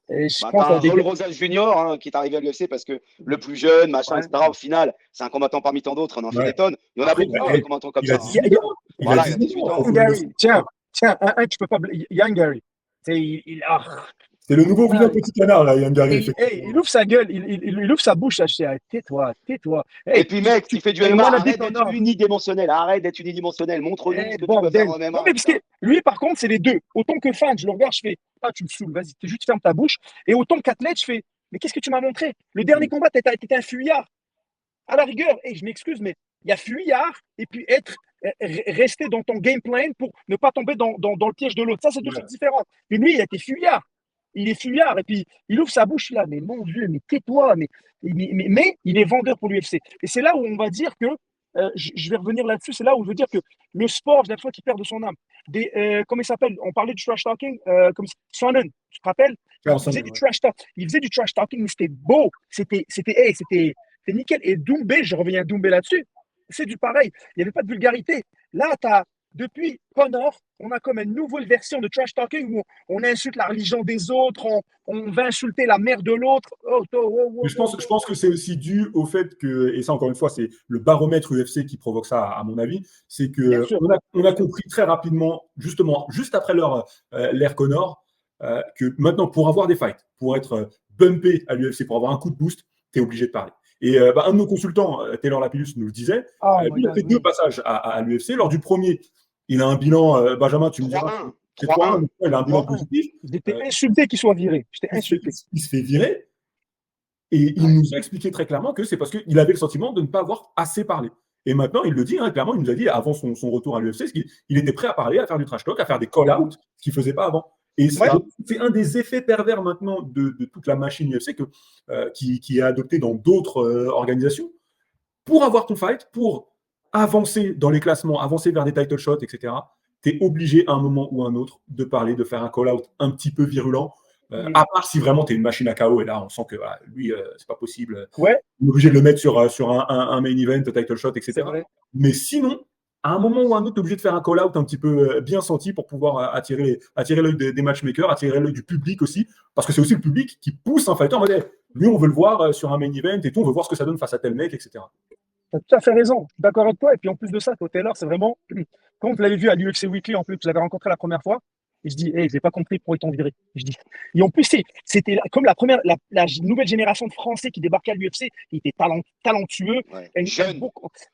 Je pense à Raul Rosas Junior, hein, qui est arrivé à l'UFC parce que le plus jeune, machin, etc. Au final, c'est un combattant parmi tant d'autres. On en fait des tonnes. Il y en a beaucoup de combattants comme ça. Voilà, il a 18 ans. Tiens, tu peux pas. Young Gary. C'est le nouveau vilain petit canard, là, Young Gary. Il ouvre sa gueule, il ouvre sa bouche. Tais-toi. Et puis, mec, tu fais du MMA, arrête d'être unidimensionnel. Arrête d'être unidimensionnel. Montre-nous ce que tu peux faire en MMA. Non, mais parce que lui, par contre, c'est les deux. Autant que fan, je le regarde, je fais, tu me saoules, vas-y, juste ferme ta bouche. Et autant qu'athlète, je fais, mais qu'est-ce que tu m'as montré? Le dernier combat, t'étais un fuyard. À la rigueur, je m'excuse, mais il y a fuyard et puis rester dans ton game plan pour ne pas tomber dans le piège de l'autre. Ça, c'est deux choses différentes. Mais lui, il a été fuyard. Il est fuyard et puis il ouvre sa bouche là, mais mon Dieu, mais tais-toi, mais il est vendeur pour l'UFC. Et c'est là où on va dire que, je vais revenir là-dessus, c'est là où je veux dire que le sport, j'ai l'impression qu'il perd de son âme. Comment il s'appelle? On parlait du trash talking, comme Sonnen, tu te rappelles? Il faisait du trash talking, mais c'était beau, c'était nickel. Et Doumbé, je reviens à Doumbé là-dessus, c'est du pareil, il n'y avait pas de vulgarité. Là, tu as depuis Connor, on a comme une nouvelle version de trash talking où on insulte la religion des autres, on va insulter la mère de l'autre. Mais je pense que c'est aussi dû au fait que, et ça encore une fois, c'est le baromètre UFC qui provoque ça, à mon avis, c'est Bien que sûr. on a compris très rapidement, justement, juste après l'ère Connor, que maintenant, pour avoir des fights, pour être bumpé à l'UFC, pour avoir un coup de boost, tu es obligé de parler. Et un de nos consultants, Taylor Lapillus, nous le disait, Oh my lui, il a God, fait deux oui. passages à l'UFC. Lors du premier, il a un bilan, Benjamin, tu me diras, 3-1. c'est 3-1, 3-1. mais il a un bilan 3-1. positif. J'étais insulté qu'il soit viré. J'étais insulté. Il se fait virer. Et il nous a expliqué très clairement que c'est parce qu'il avait le sentiment de ne pas avoir assez parlé. Et maintenant, il le dit clairement, il nous a dit avant son retour à l'UFC, qu'il était prêt à parler, à faire du trash talk, à faire des call-outs, ce qu'il ne faisait pas avant. Et c'est un des effets pervers maintenant de toute la machine UFC qui est adoptée dans d'autres organisations. Pour avoir ton fight, pour avancer dans les classements, avancer vers des title shots, etc., tu es obligé à un moment ou à un autre de parler, de faire un call-out un petit peu virulent. À part si vraiment tu es une machine à KO, et là on sent que voilà, lui, c'est pas possible. Ouais, On est obligé de le mettre sur un main event, title shot, c'est etc. vrai. Mais sinon, à un moment ou à un autre, tu es obligé de faire un call-out un petit peu bien senti pour pouvoir attirer l'œil des matchmakers, attirer l'œil du public aussi, parce que c'est aussi le public qui pousse un fighter en mode hey, lui, on veut le voir sur un main event et tout, on veut voir ce que ça donne face à tel mec, etc. Tu as tout à fait raison. Je suis d'accord avec toi. Et puis en plus de ça, toi, Taylor, c'est vraiment. Quand vous l'avez vu à l'UFC Weekly, en plus, vous l'avez rencontré la première fois, et je dis, hey, je n'ai pas compris pourquoi ils t'ont viré. Je dis. Et en plus, c'était comme la nouvelle génération de Français qui débarquait à l'UFC, qui était talentueux, Ouais. jeune,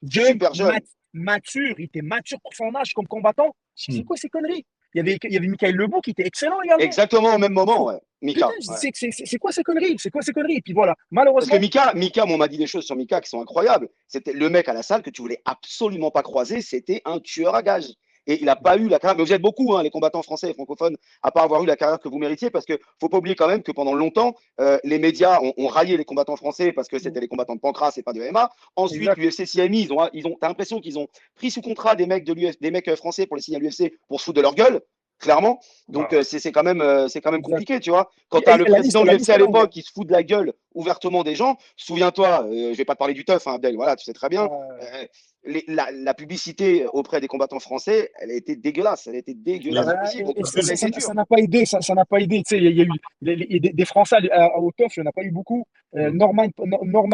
Super jeune. mature, il était mature pour son âge comme combattant. Je dis, c'est quoi ces conneries? Il y avait Michael Lebout qui était excellent également. Exactement au même moment, ouais. Mika. Putain, Ouais. c'est quoi ces conneries? C'est quoi ces conneries? Et puis voilà, Parce malheureusement. que Mika, on m'a dit des choses sur Mika qui sont incroyables. C'était le mec à la salle que tu voulais absolument pas croiser. C'était un tueur à gages. Et il n'a pas eu la carrière. Mais vous êtes beaucoup, hein, les combattants français et francophones, à pas avoir eu la carrière que vous méritiez. Parce que faut pas oublier quand même que pendant longtemps, les médias ont raillé les combattants français parce que c'était les combattants de Pancras et pas de MMA. Ensuite, Exact. l'UFC CMI, t'as l'impression qu'ils ont pris sous contrat des mecs des mecs français pour les signer à l'UFC pour se foutre de leur gueule. Clairement. Donc, c'est quand même compliqué, tu vois. Quand tu as le président de l'UFC à l'époque qui se fout de la gueule ouvertement des gens, souviens-toi, je vais pas te parler du teuf, hein, Abdel, voilà, tu sais très bien. La publicité auprès des combattants français, elle a été dégueulasse. Elle a été dégueulasse possible. Donc, ça n'a pas aidé, ça n'a pas aidé. Tu sais, il y a eu des Français au TOF, il n'y en a pas eu beaucoup. Norman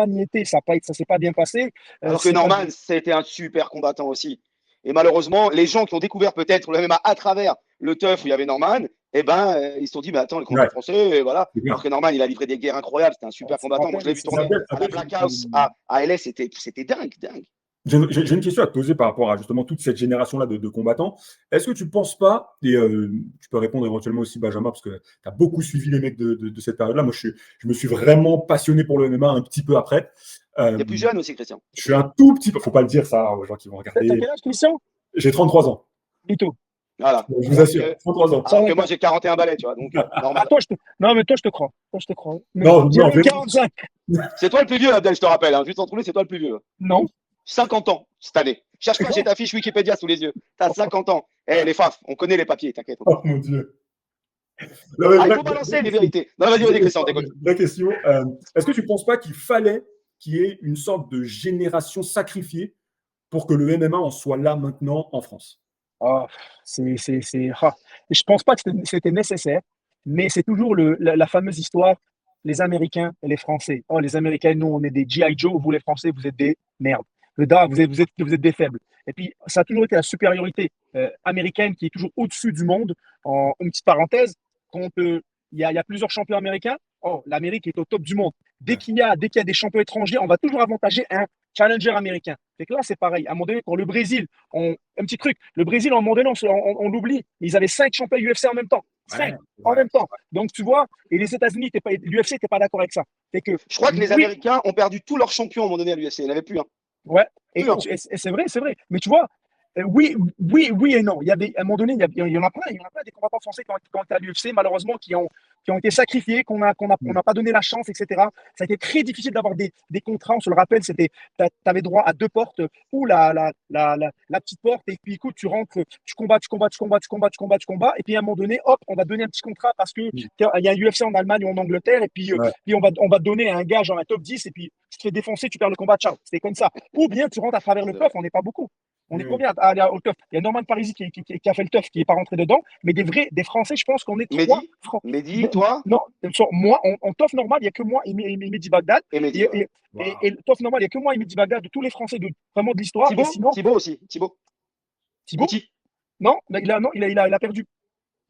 y était, ça s'est pas bien passé. Alors que Norman, c'était un super combattant aussi. Et malheureusement, les gens qui ont découvert peut-être le MMA à travers le teuf où il y avait Norman, eh ben, ils se sont dit, mais attends, le combat français, et voilà. Alors que Norman, il a livré des guerres incroyables, c'était un super combattant. Moi, je l'ai vu tourner à la Black House, à LS, c'était dingue, dingue. J'ai une question à te poser par rapport à justement toute cette génération-là de combattants. Est-ce que tu ne penses pas, et tu peux répondre éventuellement aussi Benjamin, parce que tu as beaucoup suivi les mecs de cette période-là. Moi, je me suis vraiment passionné pour le MMA un petit peu après. Tu es plus jeune aussi, Christian. Je suis un tout petit peu, faut pas le dire ça aux gens qui vont regarder. T'as quel âge, Christian? J'ai 33 ans. Mytho. Voilà. Je vous assure, 33 ans. Alors que moi, j'ai 41 balais, tu vois. Donc, normal. Non, mais toi, je te crois. Toi, je te crois. Non, j'ai non, 45. C'est toi le plus vieux, Abdel, je te rappelle. Hein. Juste en trouver, c'est toi le plus vieux. Non. 50 ans cette année. Cherche pas, j'ai ta fiche Wikipédia sous les yeux. T'as 50 ans. Eh, les faf, on connaît les papiers, t'inquiète. Oh mon Dieu. Non, il faut balancer les vérités. Non, vas-y, Christian, t'écoute. La question, est-ce que tu ne penses pas qu'il fallait qu'il y ait une sorte de génération sacrifiée pour que le MMA en soit là maintenant en France? Oh, je pense pas que c'était nécessaire, mais c'est toujours la fameuse histoire, les Américains et les Français. Oh, les Américains, nous, on est des G.I. Joe, vous, les Français, vous êtes des merdes. Vous êtes des faibles. Et puis, ça a toujours été la supériorité américaine qui est toujours au-dessus du monde. Une petite parenthèse, quand il y a plusieurs champions américains, oh, l'Amérique est au top du monde. Dès qu'il y a des champions étrangers, on va toujours avantager un challenger américain. Fait que là, c'est pareil. À un moment donné, pour le Brésil, un petit truc, le Brésil, à un moment donné, on l'oublie. Ils avaient 5 champions UFC en même temps. 5 en même temps. Donc, tu vois, et les États-Unis, l'UFC n'était pas d'accord avec ça. Je crois que les Américains ont perdu tous leurs champions à un moment donné à l'UFC. Il n'y en avait plus un. Ouais, et c'est vrai, c'est vrai. Mais tu vois, oui et non. À un moment donné, il y en a plein des combattants français qui ont été à l'UFC, malheureusement, qui ont été sacrifiés, qu'on n'a pas donné la chance, etc. Ça a été très difficile d'avoir des contrats. On se le rappelle, tu avais droit à 2 portes ou la petite porte, et puis écoute, tu rentres, tu combats, et puis à un moment donné, hop, on va te donner un petit contrat parce que il y a un UFC en Allemagne ou en Angleterre, et puis on va te donner un gage en un top 10, et puis tu te fais défoncer, tu perds le combat, ciao. C'était comme ça. Ou bien tu rentres à travers le coffre, on n'est pas beaucoup. On est combien à aller au TUF? Il y a Norman Parisi qui a fait le TUF, qui n'est pas rentré dedans. Mais des Français, je pense qu'on est trois. Mehdi, toi? Non, moi, en TUF normal, il n'y a que moi et Mehdi Bagdad. Et Mehdi. Et le TUF normal, il n'y a que moi et Mehdi Bagdad, de tous les Français vraiment de l'histoire. Thibaut aussi. Thibaut? Non, il a perdu.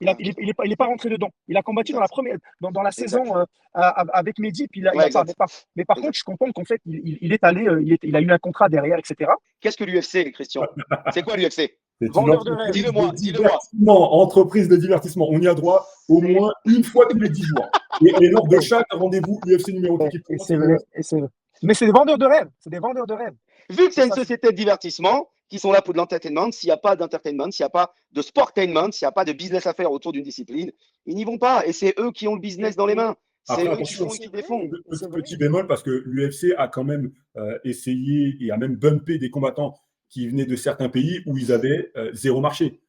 Il n'est pas rentré dedans. Il a combattu dans la saison avec Mehdi, puis il a pas. Mais par contre, je suis content qu'en fait, il est allé, il a eu un contrat derrière, etc. Qu'est-ce que l'UFC, Christian? C'est quoi l'UFC? Vendeur de rêve. Dis-le-moi. Entreprise de divertissement. On y a droit au moins une fois tous les 10 jours. Et lors de chaque rendez-vous UFC numéro 2. C'est vrai. Mais c'est des vendeurs de rêve. C'est des vendeurs de rêve. Vu que c'est une société de divertissement, qui sont là pour de l'entertainment, s'il n'y a pas d'entertainment, s'il n'y a pas de sportainment, s'il n'y a pas de business à faire autour d'une discipline, ils n'y vont pas. Et c'est eux qui ont le business dans les mains. C'est eux qui font et qui défont. Petit bémol, parce que l'UFC a quand même essayé et a même bumpé des combattants qui venaient de certains pays où ils avaient zéro marché.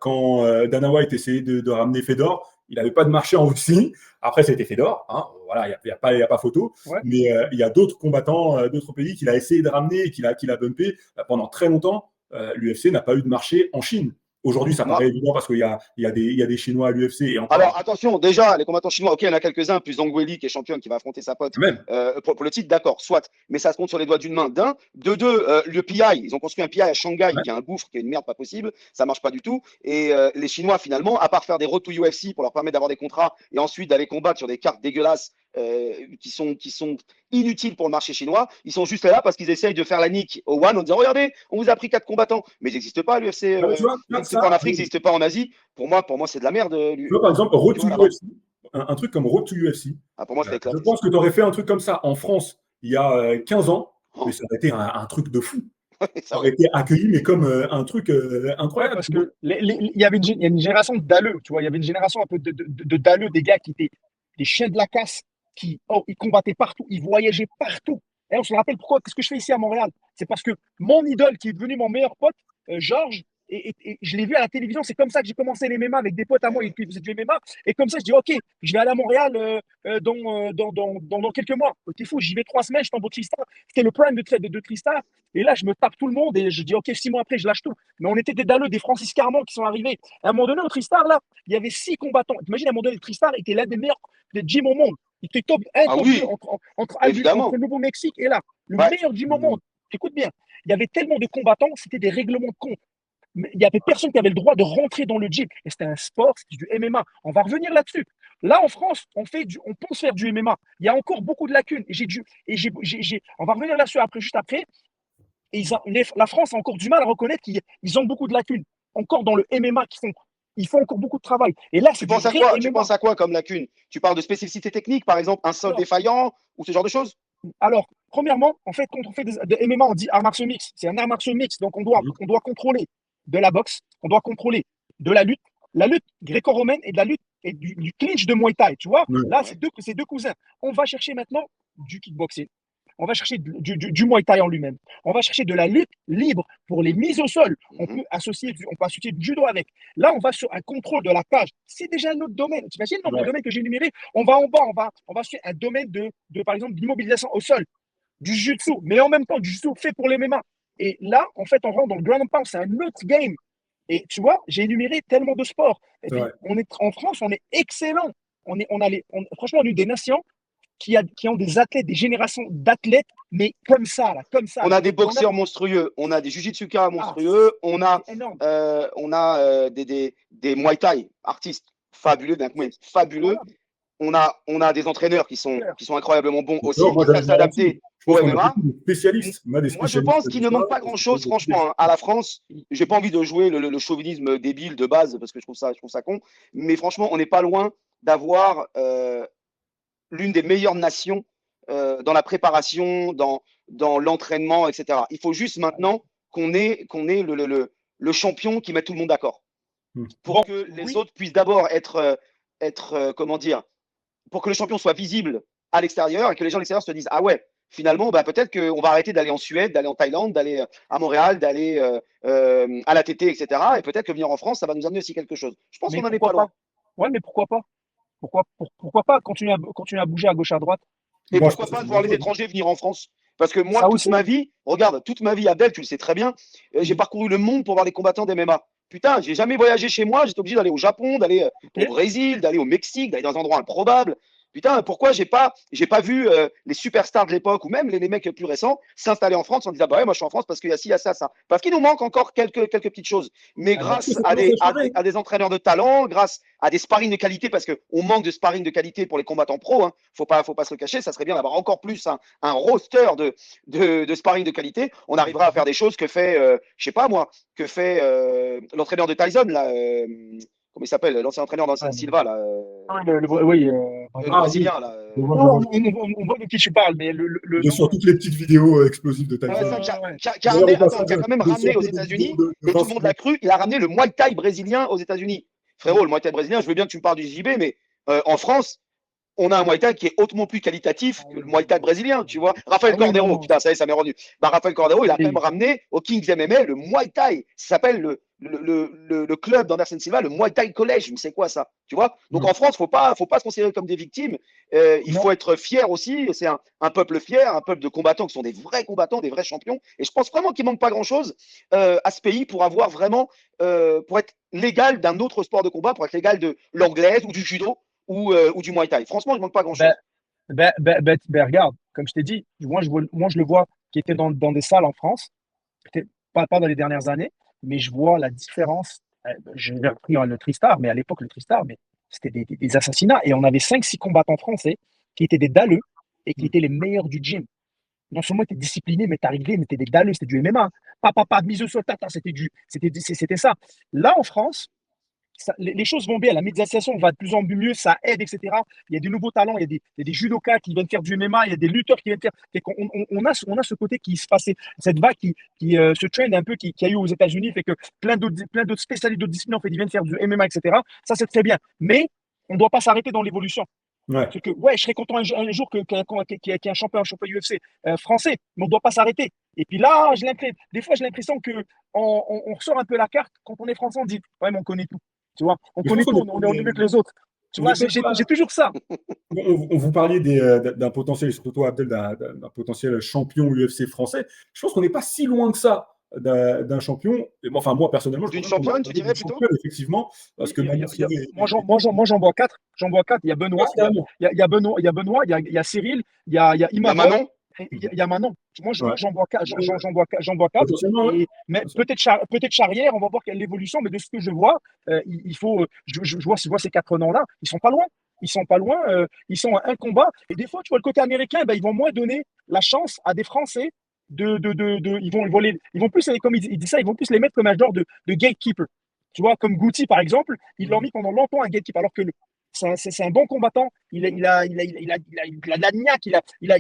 Quand Dana White essayait de ramener Fedor, il n'avait pas de marché en Russie. Après, c'était Fedor. Voilà, il n'y a pas photo. Ouais. Mais il y a d'autres combattants d'autres pays qu'il a essayé de ramener et qu'il a bumpé. Pendant très longtemps, l'UFC n'a pas eu de marché en Chine. Aujourd'hui, ça paraît évident parce qu'il y a des Chinois à l'UFC. Alors, attention, déjà, les combattants chinois, ok, il y en a quelques-uns, plus Zhang Weili qui est championne, qui va affronter sa pote pour le titre, d'accord, soit. Mais ça se compte sur les doigts d'une main, d'un. De deux, le PI, ils ont construit un PI à Shanghai, qui est un gouffre, qui est une merde pas possible, ça marche pas du tout. Et les Chinois, finalement, à part faire des road to UFC pour leur permettre d'avoir des contrats et ensuite d'aller combattre sur des cartes dégueulasses qui sont inutiles pour le marché chinois, ils sont juste là parce qu'ils essayent de faire la nique au One en disant regardez, on vous a pris 4 combattants, mais ils n'existent pas à l'UFC, n'existe pas en Afrique, ils n'existent pas en Asie. Pour moi c'est de la merde. Tu vois, par exemple, Road to UFC, un truc comme Road to UFC. Pour moi, c'est je pense que tu aurais fait un truc comme ça en France il y a 15 ans, mais ça aurait été un truc de fou. Ça aurait été accueilli, mais comme un truc incroyable. Parce que il y a une génération de dalleux, tu vois, il y avait une génération un peu de dalleux, des gars qui étaient des chiens de la casse, ils combattaient partout, ils voyageaient partout. Et on se rappelle pourquoi, qu'est-ce que je fais ici à Montréal? C'est parce que mon idole, qui est devenu mon meilleur pote, Georges, et je l'ai vu à la télévision, c'est comme ça que j'ai commencé les MMA avec des potes à moi qui faisaient du MMA. Et comme ça, je dis, OK, je vais aller à Montréal dans quelques mois. T'es fou, j'y vais 3 semaines, je tombe au Tristar. C'était le prime de Tristar. Et là, je me tape tout le monde et je dis, OK, 6 mois après, je lâche tout. Mais on était des dalleux, des Francis Carmont qui sont arrivés. À un moment donné, au Tristar, là, il y avait 6 combattants. T'imagines, à un moment donné, le Tristar était l'un des meilleurs gym au monde. Il était top 1, top 2 entre le Nouveau-Mexique et là. Le meilleur gym au monde. Écoute bien, il y avait tellement de combattants, c'était des règlements de compte. Il n'y avait personne qui avait le droit de rentrer dans le gym. Et c'était un sport, c'était du MMA. On va revenir là-dessus. Là, en France, on pense faire du MMA. Il y a encore beaucoup de lacunes. On va revenir là-dessus juste après. Et la France a encore du mal à reconnaître qu'ils ont beaucoup de lacunes. Encore dans le MMA, ils font encore beaucoup de travail. Et là, tu penses à quoi comme lacune? Tu parles de spécificité technique, par exemple, un sol défaillant ou ce genre de choses? Alors, premièrement, en fait, quand on fait des MMA, on dit art martiaux mix. C'est un art martiaux mix. Donc, on doit contrôler de la boxe, on doit contrôler de la lutte gréco-romaine et de la lutte et du clinch de Muay Thai. Tu vois, là, c'est deux cousins. On va chercher maintenant du kickboxing. On va chercher du Muay Thai en lui-même. On va chercher de la lutte libre pour les mises au sol. On peut associer du judo avec. Là, on va sur un contrôle de la cage. C'est déjà un autre domaine. Tu imagines le nombre de domaines que j'ai énumérés? On va en bas, on va sur un domaine de par exemple, d'immobilisation au sol, du jiu-jitsu, mais en même temps, du jiu-jitsu fait pour les MMA. Et là, en fait, on rentre dans le ground and pound. C'est un autre game. Et tu vois, j'ai énuméré tellement de sports. Et puis, en France, on est excellent. Franchement, on est une des nations qui ont des athlètes, des générations d'athlètes, mais comme ça, là, comme ça. On a des boxeurs monstrueux, on a des jujitsuka monstrueux, on a des Muay Thai artistes fabuleux, fabuleux. On a des entraîneurs qui sont incroyablement bons aussi, qui savent s'adapter au MMA. Moi, je pense qu'il ne manque pas grand-chose, franchement, à la France. J'ai pas envie de jouer le chauvinisme débile de base parce que je trouve ça con. Mais franchement, on n'est pas loin d'avoir l'une des meilleures nations dans la préparation, dans l'entraînement, etc. Il faut juste maintenant qu'on ait le champion qui met tout le monde d'accord. Pour que les autres puissent d'abord être comment dire, pour que le champion soit visible à l'extérieur et que les gens à l'extérieur se disent ah ouais, finalement, peut-être qu'on va arrêter d'aller en Suède, d'aller en Thaïlande, d'aller à Montréal, d'aller à la TT, etc. Et peut-être que venir en France, ça va nous amener aussi quelque chose. Je pense qu'on n'en est pas loin. Ouais, mais pourquoi pas? Pourquoi pas continuer à bouger à gauche, à droite? Et pourquoi pas voir les étrangers venir en France? Parce que moi, Ça toute aussi. ma vie, regarde, toute ma vie, Abdel, tu le sais très bien, j'ai parcouru le monde pour voir les combattants d'MMA. Putain, j'ai jamais voyagé chez moi, j'étais obligé d'aller au Japon, d'aller au Ok. Brésil, d'aller au Mexique, d'aller dans des endroits improbables. Putain, pourquoi j'ai pas vu les superstars de l'époque ou même les mecs plus récents s'installer en France en disant bah ouais, moi je suis en France parce qu'il y a ci, il y a ça, ça. Parce qu'il nous manque encore quelques petites choses. Mais Ah ben, grâce Ça à commence à changer. à des entraîneurs de talent, grâce à des sparring de qualité, parce qu'on manque de sparring de qualité pour les combattants pro, hein, faut pas se le cacher, ça serait bien d'avoir encore plus un roster de sparring de qualité. On arrivera à faire des choses que fait, je sais pas moi, que fait l'entraîneur de Tyson là. Comment il s'appelle, l'ancien entraîneur d'Anson ouais. Silva là, Oui, le Ah oui, Brésilien là. je vois, je vois. on voit de qui tu parles, mais le Bien nom. sûr, toutes les petites vidéos explosives de Ouais, Tyson. ça, Ouais. qui a D'ailleurs, ramené, au attends, passage, qui a quand même le ramené aux sortir des vidéos États-Unis, de et tout 20 le monde l'a secondes. cru, il a ramené le Muay Thai brésilien aux États-Unis. Frérot, le Muay Thai brésilien, je veux bien que tu me parles du JB, mais en France, on a un Muay Thai qui est hautement plus Ah qualitatif que oui, le non, Muay Thai non. brésilien, tu vois. Rafael Ah oui, non, Cordero, non. putain, ça y est, ça m'est revenu. Bah, Rafael Cordero, il a quand même Oui. ramené au Kings MMA le Muay Thai. Ça s'appelle le club d'Anderson Silva, le Muay Thai College, mais c'est quoi ça, tu vois. Donc Mm. en France, faut pas se considérer comme des victimes. Il Non. faut être fier aussi. C'est un peuple fier, un peuple de combattants qui sont des vrais combattants, des vrais champions. Et je pense vraiment qu'il manque pas grand-chose à ce pays pour avoir vraiment, pour être l'égal d'un autre sport de combat, pour être l'égal de l'anglaise ou du judo ou du Muay Thai. Franchement, il manque pas Ben, grand-chose. regarde, comme je t'ai dit, moi, je le vois qui était dans des salles en France, peut-être pas dans les dernières années, mais je vois la différence. Je vais repris le Tristar, mais à l'époque, le Tristar, mais c'était des assassinats. Et on avait cinq six combattants français qui étaient des dalleux et qui Mm. étaient les meilleurs du gym. Non seulement tu es discipliné, mais tu arrivais, mais tu des dalleux, c'était du MMA. Pas, mise au sol, tata, c'était ça. Là, en France, les choses vont bien, la médiatisation va de plus en plus mieux, ça aide, etc. Il y a des nouveaux talents, il y a des judokas qui viennent faire du MMA, il y a des lutteurs qui viennent faire. On a ce côté qui se passait, cette vague ce trend un peu qui a eu aux États-Unis, fait que plein d'autres spécialistes d'autres disciplines en fait, ils viennent faire du MMA, etc. Ça, c'est très bien. Mais on ne doit pas s'arrêter dans l'évolution. Ouais. C'est que, ouais, je serais content un jour qu'il y ait un champion UFC français, mais on ne doit pas s'arrêter. Et puis là, des fois, j'ai l'impression que on ressort un peu la carte. Quand on est français, on dit, ouais, mais on connaît tout. Tu vois, on Mais je pense connaît qu'on tout, on est mieux que les autres. Tu vois, est peut-être j'ai pas. toujours ça. On vous parliez d'un potentiel, et surtout toi, Abdel, d'un potentiel champion UFC français. Je pense qu'on n'est pas si loin que ça d'un champion. Et enfin, moi, personnellement, je D'une pense qu'on est championne, tu d'une dirais plutôt? championne, effectivement, parce que Manu Seri Moi, j'en vois quatre. J'en vois quatre. Il y a Benoît, carrément. il y a Benoît, il y a Cyril, il y a Il y a Imavov, Manon. et il y a Manon. Ouais. J'en vois quatre. J'en vois quatre. Potentiellement, ouais. Et mais Bien sûr. peut-être charrière, on va voir quelle est l'évolution. Mais de ce que je vois, il faut. Je vois ces quatre noms-là. Ils sont pas loin. Ils sont pas loin. Ils sont à un combat. Et des fois, tu vois le côté américain, ben, ils vont moins donner la chance à des Français ils vont plus, comme il dit ça, ils vont plus les mettre comme un genre de gatekeeper. Tu vois, comme Guti, par exemple, ils l'ont mis pendant longtemps un gatekeeper, alors que c'est un bon combattant. Il a de la niaque, il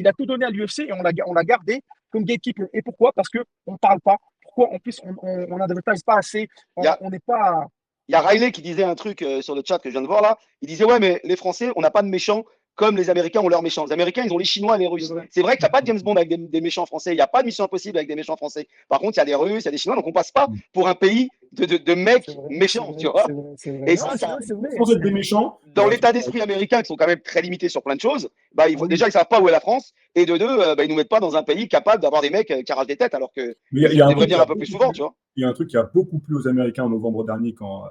a tout donné à l'UFC et on l'a gardé comme gatekeeper. Et pourquoi? Parce qu'on ne parle pas. Pourquoi? En plus, on n'advertise pas assez. Il y a, On n'est pas. il y a Riley qui disait un truc sur le chat que je viens de voir là. Il disait ouais, mais les Français, on n'a pas de méchants comme les Américains ont leurs méchants. Les Américains, ils ont les Chinois et les Russes. C'est vrai qu'il n'y a pas de James Bond avec des méchants français. Il n'y a pas de Mission Impossible avec des méchants français. Par contre, il y a des Russes, il y a des Chinois, donc on passe pas pour un pays de C'est mecs vrai, méchants, tu vois. c'est vrai. Et Non, c'est vrai, c'est vrai. Sans être des méchants, dans l'état d'esprit américain, qui sont quand même très limités sur plein de choses, bah, Ah oui. déjà, ils savent pas où est la France. Et de deux, bah, ils nous mettent pas dans un pays capable d'avoir des mecs qui arrachent des têtes, alors que mais il ils y a un devraient truc qui venir a un peu plus beaucoup souvent, plu. tu vois. Il y a un truc qui a beaucoup plu aux Américains en novembre dernier quand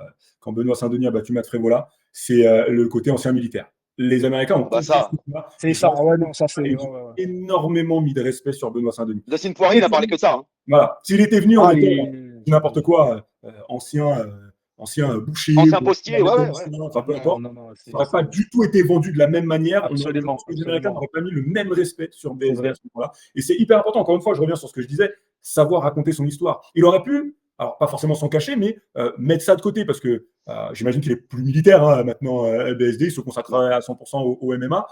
Benoît Saint-Denis a battu Matt Frévola, c'est le côté ancien militaire. Les Américains ont Ah bah compris ce ça, truc-là. C'est Et ça. ça, Ah ouais, non, ça, c'est. et Ouais, ils ont ouais, ouais. énormément mis de respect sur Benoît Saint-Denis. Dustin Poirier n'a parlé que de ça. Hein. Voilà. S'il était venu en Ah, étant n'importe quoi, ancien boucher, Ancien ou postier, ouais, ouais, ouais. enfin peu non, importe, non, non, ça n'aurait pas du tout été vendu de la même manière. Je absolument, pense que les Américains absolument. n'auraient pas mis le même respect sur C'est BSD vrai. à ce moment-là. Et c'est hyper important. Encore une fois, je reviens sur ce que je disais, savoir raconter son histoire. Il aurait pu, alors pas forcément s'en cacher, mais mettre ça de côté parce que j'imagine qu'il est plus militaire maintenant. BSD, il se consacrerait à 100% au MMA.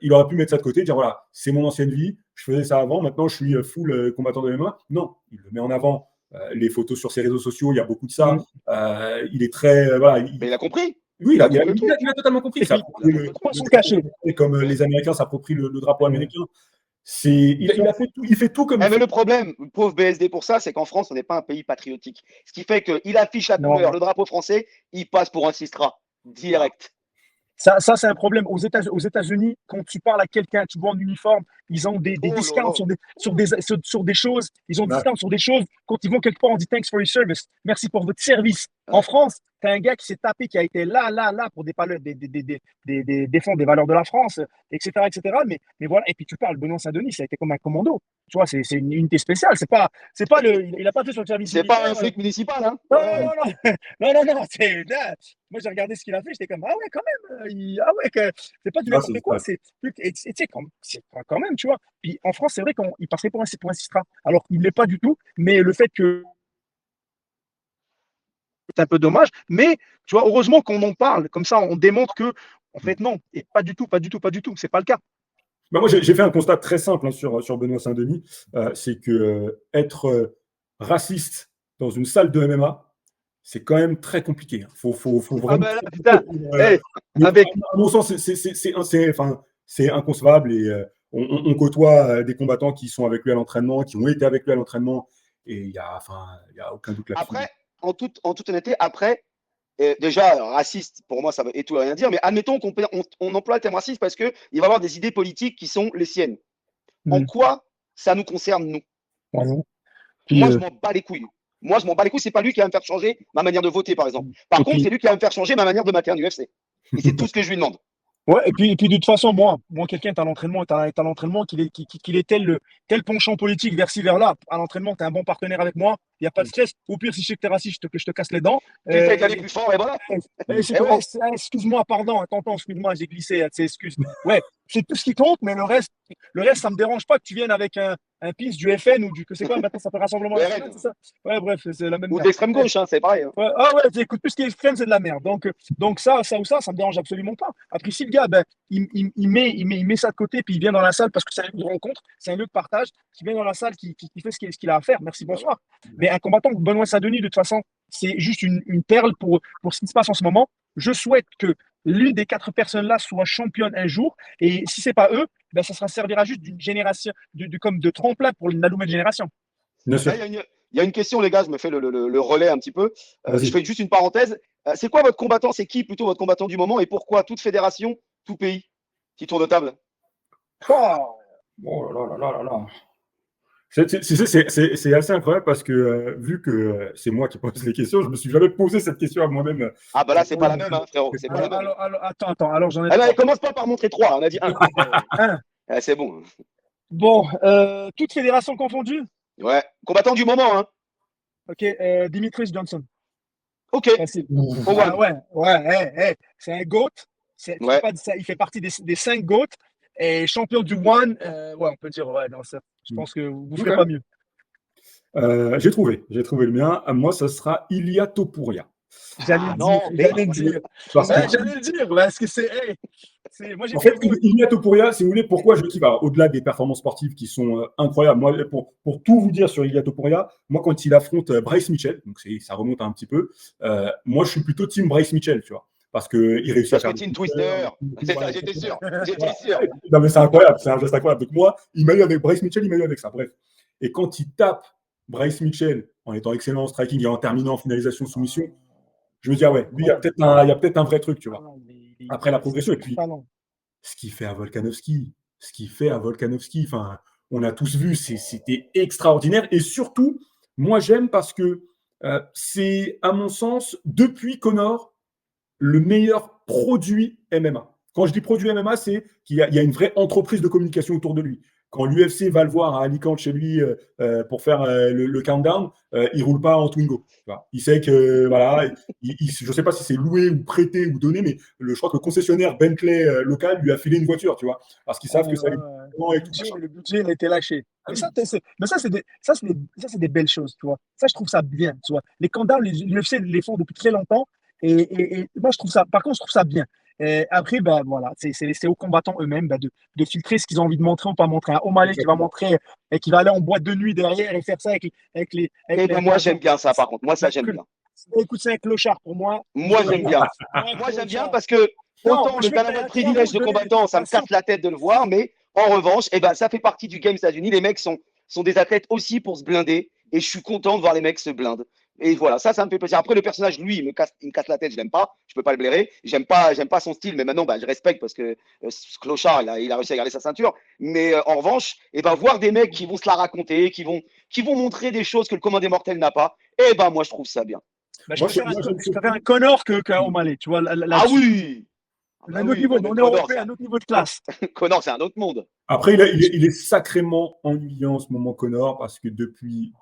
Il aurait pu mettre ça de côté, dire voilà, c'est mon ancienne vie, je faisais ça avant, maintenant je suis full combattant de MMA. Non, il le met en avant. Les photos sur ses réseaux sociaux, il y a beaucoup de ça. Mm. Il est très. Voilà, Mais il a compris. oui, Il a compris le truc. il a totalement compris. Et Ça puis, Il a approprie compris le pas truc. s'en cacher. et comme Mais, les Américains s'approprient le drapeau Euh, américain. Il a fait tout, il fait tout comme il mais faut. le problème, pauvre BSD pour ça, c'est qu'en France, on n'est pas un pays patriotique. Ce qui fait qu'il affiche la non, couleur, non. le drapeau français, il passe pour un Sistra. Direct. Ça, c'est un problème. Aux États-Unis, quand tu parles à quelqu'un, tu vois en uniforme, ils ont des Oh là discounts là. sur des choses. Ils ont des Ouais. discounts sur des choses. Quand ils vont quelque part, on dit thanks for your service. Merci pour votre service. En Ouais. France, tu as un gars qui s'est tapé, qui a été là, pour défendre des valeurs de la France, etc., etc. Mais voilà. Et puis tu parles, Benoît Saint-Denis, ça a été comme un commando. Tu vois, c'est une unité spéciale. C'est pas il a pas fait son service C'est pas un militaire. flic municipal, hein? Non, Ouais. non, non, non, non, non, non, là, moi j'ai regardé ce qu'il a fait, j'étais comme, ah ouais, quand même, ah ouais, c'est pas du Ah, n'importe quoi, et tu sais, c'est quand même, tu vois. Puis en France, c'est vrai qu'il passerait pour un sistra, alors qu'il ne l'est pas du tout, mais le fait que c'est un peu dommage, mais tu vois, heureusement qu'on en parle, comme ça on démontre que, en fait, non, et pas du tout, pas du tout, pas du tout, c'est pas le cas. Bah, moi, j'ai fait un constat très simple, hein, sur Benoît Saint-Denis. C'est que être raciste dans une salle de MMA, c'est quand même très compliqué. Il faut Ah vraiment. ben là, putain, hey, Mais avec, à mon sens, c'est inconcevable. Et on côtoie des combattants qui sont avec lui à l'entraînement, qui ont été avec lui à l'entraînement. Et il y a aucun doute là-dessus. après, en toute honnêteté, après, déjà, raciste, pour moi, ça veut et tout et rien dire, mais admettons qu'on emploie le terme raciste parce qu'il va avoir des idées politiques qui sont les siennes. En quoi ça nous concerne, nous? Voilà. Puis, Moi, je m'en bats les couilles. Moi, je m'en bats les couilles. C'est pas lui qui va me faire changer ma manière de voter, par exemple. Par et contre, puis, c'est lui qui va me faire changer ma manière de mater un UFC. Et c'est tout ce que je lui demande. ouais, et puis de toute façon, moi quelqu'un est à l'entraînement, est à l'entraînement, qu'il est tel penchant politique vers-ci, vers-là. À l'entraînement, tu es un bon partenaire avec moi, il n'y a pas de stress. Au pire, si je sais que tu es raciste, je te casse les dents. Tu essaies d'aller plus fort, et voilà. C'est Et que, ouais. excuse-moi, pardon, attends, excuse-moi, j'ai glissé, excuse. Ouais, c'est tout ce qui compte, mais le reste, ça me dérange pas que tu viennes avec un pins du FN ou que c'est quoi maintenant, ça fait Rassemblement Le National, RN. c'est ça? Ouais, bref, c'est la même Ou de merde. l'extrême gauche, hein, c'est pareil. Hein. Ouais, ah ouais, écoute, tout ce qui est FN, c'est de la merde. Donc ça me dérange absolument pas. Après, si le gars, ben, il met ça de côté, puis il vient dans la salle parce que c'est un lieu de rencontre, c'est un lieu de partage, qui vient dans la salle, qui fait ce qu'il a à faire. Merci, bonsoir. Mais un combattant comme Benoît Saint-Denis, de toute façon, c'est juste une perle pour ce qui se passe en ce moment. Je souhaite que l'une des 4 personnes-là soit championne un jour. Et si c'est pas eux, ben, ça servira juste d'une génération, comme de tremplin pour la nouvelle génération. Bien sûr. Là, il y a une question, les gars, je me fais le relais un petit peu. Je Vas-y. fais juste une parenthèse. C'est quoi votre combattant? C'est qui plutôt votre combattant du moment? Et pourquoi toute fédération, tout pays? Petit tour de table. Oh, Oh là là là là là. C'est assez incroyable parce que vu que c'est moi qui pose les questions, je me suis jamais posé cette question à moi-même. Ah bah là, c'est pas la même, hein, frérot. C'est pas la même. attends, alors j'en ai Ah bah, trois. commence pas par montrer 3. On a dit 1. Un. C'est bon. Bon, toute fédération confondue. Ouais. Combattant du moment, hein. Ok, Dimitris Johnson. Ok. Facile. Au Ah one. ouais, c'est un GOAT. Ouais. Il fait partie des 5 GOAT. Et champion du One, ouais, on peut dire, ouais, non, ça, je pense que vous ne ferez Ok. pas mieux. J'ai trouvé le mien. Moi, ça sera Ilia Topuria. J'allais le dire, j'allais le dire. Parce que, J'allais le dire, parce que moi j'ai en fait fait, Ilia Topuria, si vous voulez, pourquoi je le kiffe, alors, au-delà des performances sportives qui sont incroyables, moi, pour tout vous dire sur Ilia Topuria, moi, quand il affronte Bryce Mitchell, donc ça remonte un petit peu, moi, je suis plutôt team Bryce Mitchell, tu vois, parce qu'il réussit à Parce que faire Team Twister. C'est ça, j'étais sûr. J'étais sûr. Non, mais c'est incroyable, c'est un geste incroyable. Donc, moi, il m'a eu avec Bryce Mitchell, il m'a eu avec ça. Bref. Et quand il tape Bryce Mitchell en étant excellent en striking et en terminant en finalisation soumission, je me dis, ah ouais, lui, il y a peut-être un vrai truc, tu vois. Après la progression, et puis ce qu'il fait à Volkanovski, enfin, on a tous vu, c'était extraordinaire. Et surtout, moi, j'aime parce que c'est, à mon sens, depuis Conor, le meilleur produit MMA. Quand je dis produit MMA, c'est qu'il y a une vraie entreprise de communication autour de lui. Quand l'UFC va le voir à Alicante chez lui pour faire le countdown, il roule pas en Twingo. Il sait que, voilà, je ne sais pas si c'est loué ou prêté ou donné, mais je crois que le concessionnaire Bentley local lui a filé une voiture, tu vois, parce qu'ils savent que ça lui le budget, il a été lâché. Mais ça, c'est des belles choses, tu vois. Ça, je trouve ça bien, tu vois. Les countdowns, l'UFC les font depuis très longtemps. Et moi, par contre, je trouve ça bien. Et après, ben, voilà, c'est aux combattants eux-mêmes ben, de filtrer ce qu'ils ont envie de montrer ou pas montrer. Un O'Malley qui va montrer et qui va aller en boîte de nuit derrière et faire ça avec les. Et ben moi, j'aime bien ça, par contre. Moi, ça, j'aime bien. Écoute, c'est un clochard pour moi. Moi, j'aime bien. Moi, j'aime bien parce que autant le talent de privilège de combattant, ça me casse la tête de le voir, mais en revanche, eh ben, ça fait partie du game États-Unis. Les mecs sont des athlètes aussi pour se blinder et je suis content de voir les mecs se blindent. Et voilà, ça me fait plaisir. Après, le personnage, lui, il me casse la tête, je l'aime pas, je peux pas le blairer. J'aime pas son style, mais maintenant, je respecte parce que ce clochard, il a réussi à garder sa ceinture. Mais en revanche, voir des mecs qui vont se la raconter, qui vont montrer des choses que le commun des mortels n'a pas, moi, je trouve ça bien. Je Moi, préfère un Connor qu'un O'Malley, tu vois, Ah là-dessus. oui! Un autre niveau, on est européen, un autre niveau de classe. Connor, c'est un autre monde. Après, il est sacrément ennuyant en ce moment, Connor, parce que depuis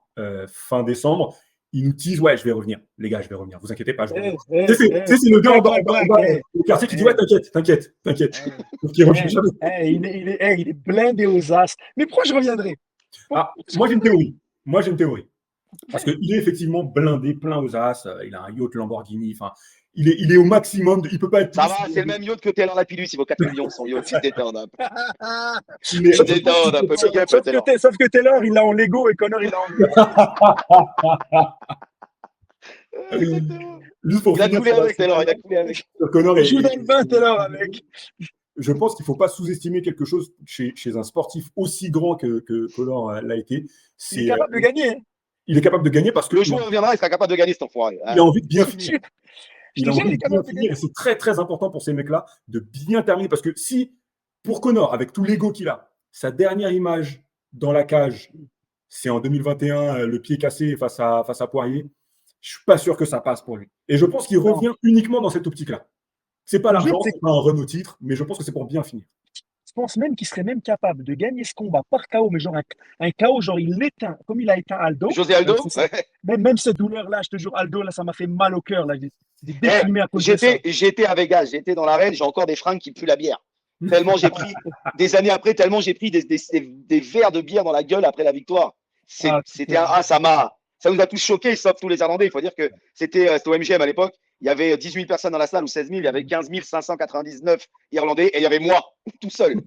fin décembre, il nous tease, ouais, je vais revenir. Les gars, je vais revenir. Vous inquiétez pas, je reviens. C'est le gars en bas au quartier qui dit, ouais, t'inquiète. Il est blindé aux as. Mais pourquoi je reviendrai? Moi, j'ai une théorie. Parce qu'il est effectivement blindé, plein aux as. Il a un yacht Lamborghini. Enfin, il est au maximum. Il peut pas être. Ça va, c'est le même yacht que Taylor Lapillus. Il vaut 4 millions son yacht. Il détend un peu. Sauf que Taylor, il l'a en Lego et Connor, il l'a en. Juste pour il a coulé avec Taylor. Il a coulé avec. Connor il joue dans le bain, Taylor, avec. Je pense qu'il ne faut pas sous-estimer quelque chose chez un sportif aussi grand que Connor l'a été. Il est capable de gagner. Il est capable de gagner parce que. Le jour où il reviendra, il sera capable de gagner cet enfoiré. Il a envie de bien finir. Il a envie de bien finir. Et c'est très, très important pour ces mecs-là de bien terminer. Parce que si, pour Connor, avec tout l'ego qu'il a, sa dernière image dans la cage, c'est en 2021, le pied cassé face à Poirier, je ne suis pas sûr que ça passe pour lui. Et je pense qu'il revient uniquement dans cette optique-là. Ce n'est pas l'argent, ce n'est pas un Renault titre, mais je pense que c'est pour bien finir. Je pense même qu'il serait même capable de gagner ce combat par KO, mais genre un KO, genre il l'éteint, comme il a éteint Aldo. José Aldo, même cette douleur-là, je te jure, Aldo, là, ça m'a fait mal au cœur. Là. J'ai déprimé à cause de ça. J'étais à Vegas, j'étais dans l'arène, j'ai encore des fringues qui puent la bière. Tellement j'ai pris, des années après, des verres de bière dans la gueule après la victoire. Ça nous a tous choqués, sauf tous les Irlandais. Il faut dire que c'était au MGM à l'époque. Il y avait 18 000 personnes dans la salle ou 16 000. Il y avait 15 599 Irlandais et il y avait moi, tout seul.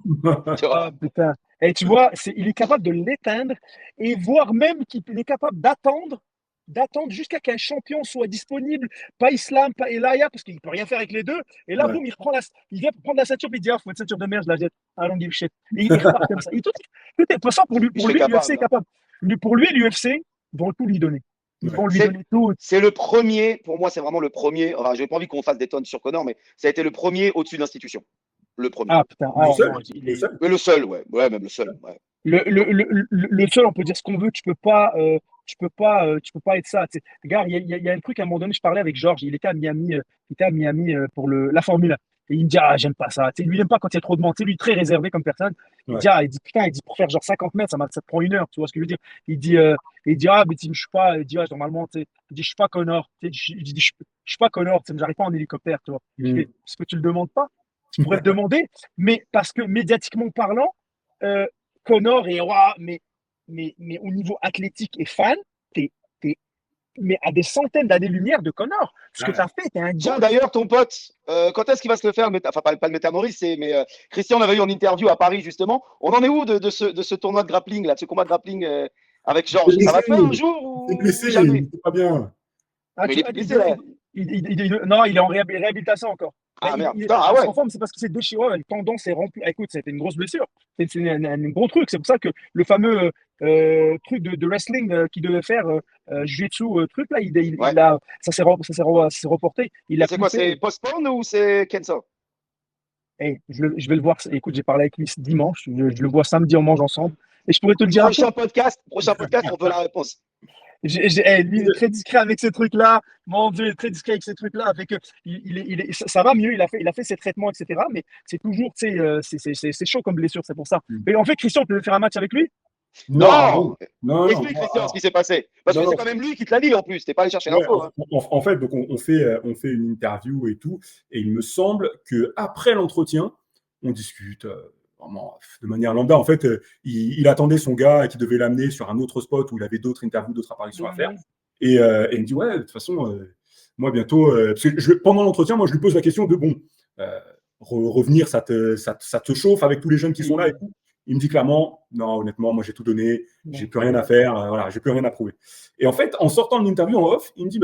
Putain. Et tu vois, il est capable de l'éteindre et voire même qu'il est capable d'attendre jusqu'à qu'un champion soit disponible, pas Islam, pas Elaya, parce qu'il ne peut rien faire avec les deux. Et là, boum, il vient prendre la ceinture et il dit, faut une ceinture de merde, je la jette. I don't give a shit. Et il repart comme ça. De toute façon, pour lui, l'UFC est capable. Pour lui, l'UFC vont tout lui donner. Ils vont lui donner tout. C'est le premier, pour moi, c'est vraiment le premier. Enfin, je n'ai pas envie qu'on fasse des tonnes sur Connor, mais ça a été le premier au-dessus de l'institution. Le premier. Ah putain. Le seul, ouais. Ouais, même le seul. Ouais. Le seul, on peut dire ce qu'on veut. Tu peux pas être ça. Regarde, il y a un truc à un moment donné, je parlais avec Georges. Il était à Miami pour la Formule 1. Et il me dit, j'aime pas ça. Lui, il n'aime pas quand il y a trop de monde. Lui, très réservé comme personne. Il dit, putain, pour faire genre 50 mètres, ça te prend 1 heure. Tu vois ce que je veux dire? Il dit, mais je suis pas, normalement, il dit, je suis pas Connor. Je suis pas Connor, j'arrive pas en hélicoptère, tu vois. Parce que tu le demandes pas. Tu pourrais le demander, mais parce que médiatiquement parlant, Connor est roi, mais au niveau athlétique et fan, mais à des centaines d'années-lumière de Connor. Ce que tu as fait, t'es un gars. D'ailleurs, ton pote, quand est-ce qu'il va se le faire? Enfin, pas le Métamoris, mais Christian, on avait eu en interview à Paris, justement. On en est où de ce tournoi de grappling, là, de ce combat de grappling avec Georges? Ça va faire un jour ou il est blessé, jamais? il n'était pas bien. Mais il est blessé, là. Non, il est en réhabilitation encore. Ah merde, ouais. En forme, c'est parce que c'est déchiré. Le tendon s'est rempli. Écoute, c'était une grosse blessure. C'est un gros truc. C'est pour ça que le fameux truc de wrestling qu'il devait faire, jiu-jitsu, truc là, ça s'est reporté. C'est quoi, c'est postpone ou c'est cancel? Je vais le voir. Écoute, j'ai parlé avec lui dimanche. Je le vois samedi, on mange ensemble. Et je pourrais te le dire. Prochain podcast, on veut la réponse. Lui, il est très discret avec ces trucs-là. Mon Dieu, il est très discret avec ces trucs-là. Ça va mieux. Il a fait ses traitements, etc. Mais c'est toujours, c'est chaud comme blessure. C'est pour ça. Mais en fait, Christian, tu veux faire un match avec lui? Non. Explique, Christian, ce qui s'est passé. Parce que c'est quand même lui qui te l'a dit en plus. T'es pas allé chercher l'info. En fait, donc on fait une interview et tout. Et il me semble qu'après l'entretien, on discute. Vraiment, de manière lambda, en fait, il attendait son gars qui devait l'amener sur un autre spot où il avait d'autres interviews, d'autres apparitions à faire. Et il me dit, ouais, de toute façon, moi bientôt, parce que pendant l'entretien, moi je lui pose la question de, revenir, ça te chauffe avec tous les jeunes qui sont là et tout. Il me dit clairement, non, honnêtement, moi j'ai tout donné, j'ai plus rien à faire, voilà, j'ai plus rien à prouver. Et en fait, en sortant de l'interview en off, il me dit,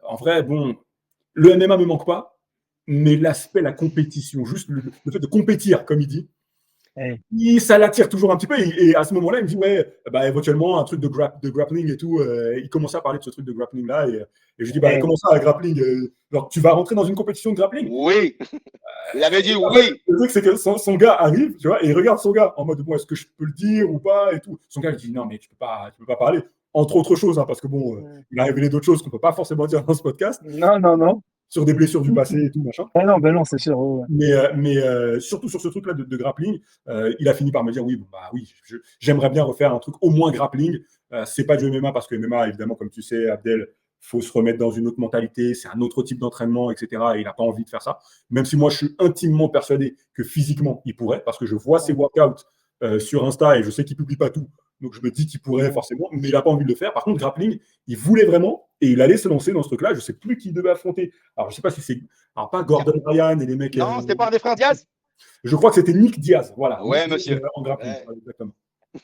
en vrai, le MMA me manque pas. Mais l'aspect, la compétition, juste le fait de compétir, comme il dit, Ça l'attire toujours un petit peu. Et à ce moment-là, il me dit, ouais, bah, éventuellement, un truc de grappling et tout. Il commençait à parler de ce truc de grappling-là. Et je lui dis, bah, comment ça, la grappling genre, tu vas rentrer dans une compétition de grappling? Oui. Il avait dit oui. Le truc, c'est que son gars arrive, tu vois, et il regarde son gars en mode, bon, est-ce que je peux le dire ou pas et tout. Son gars, il dit, non, mais tu peux pas parler. Entre autres choses, hein, parce que bon, il a révélé d'autres choses qu'on peut pas forcément dire dans ce podcast. Non. Sur des blessures du passé et tout, machin. Ah non, ben non, c'est sûr. Ouais. Mais surtout sur ce truc-là de grappling, il a fini par me dire oui, bon, bah oui, j'aimerais bien refaire un truc au moins grappling. C'est pas du MMA parce que MMA, évidemment, comme tu sais, Abdel, faut se remettre dans une autre mentalité, c'est un autre type d'entraînement, etc. Et il n'a pas envie de faire ça. Même si moi, je suis intimement persuadé que physiquement, il pourrait, parce que je vois ses workouts sur Insta et je sais qu'il publie pas tout. Donc je me dis qu'il pourrait forcément, mais il n'a pas envie de le faire. Par contre, grappling, il voulait vraiment et il allait se lancer dans ce truc-là. Je ne sais plus qui il devait affronter. Alors je ne sais pas si c'est. Alors pas Gordon Ryan et les mecs. Non, c'était pas un des frères Diaz? Je crois que c'était Nick Diaz. Voilà. Ouais, Nick monsieur. Diaz, en grappling, Ouais. exactement.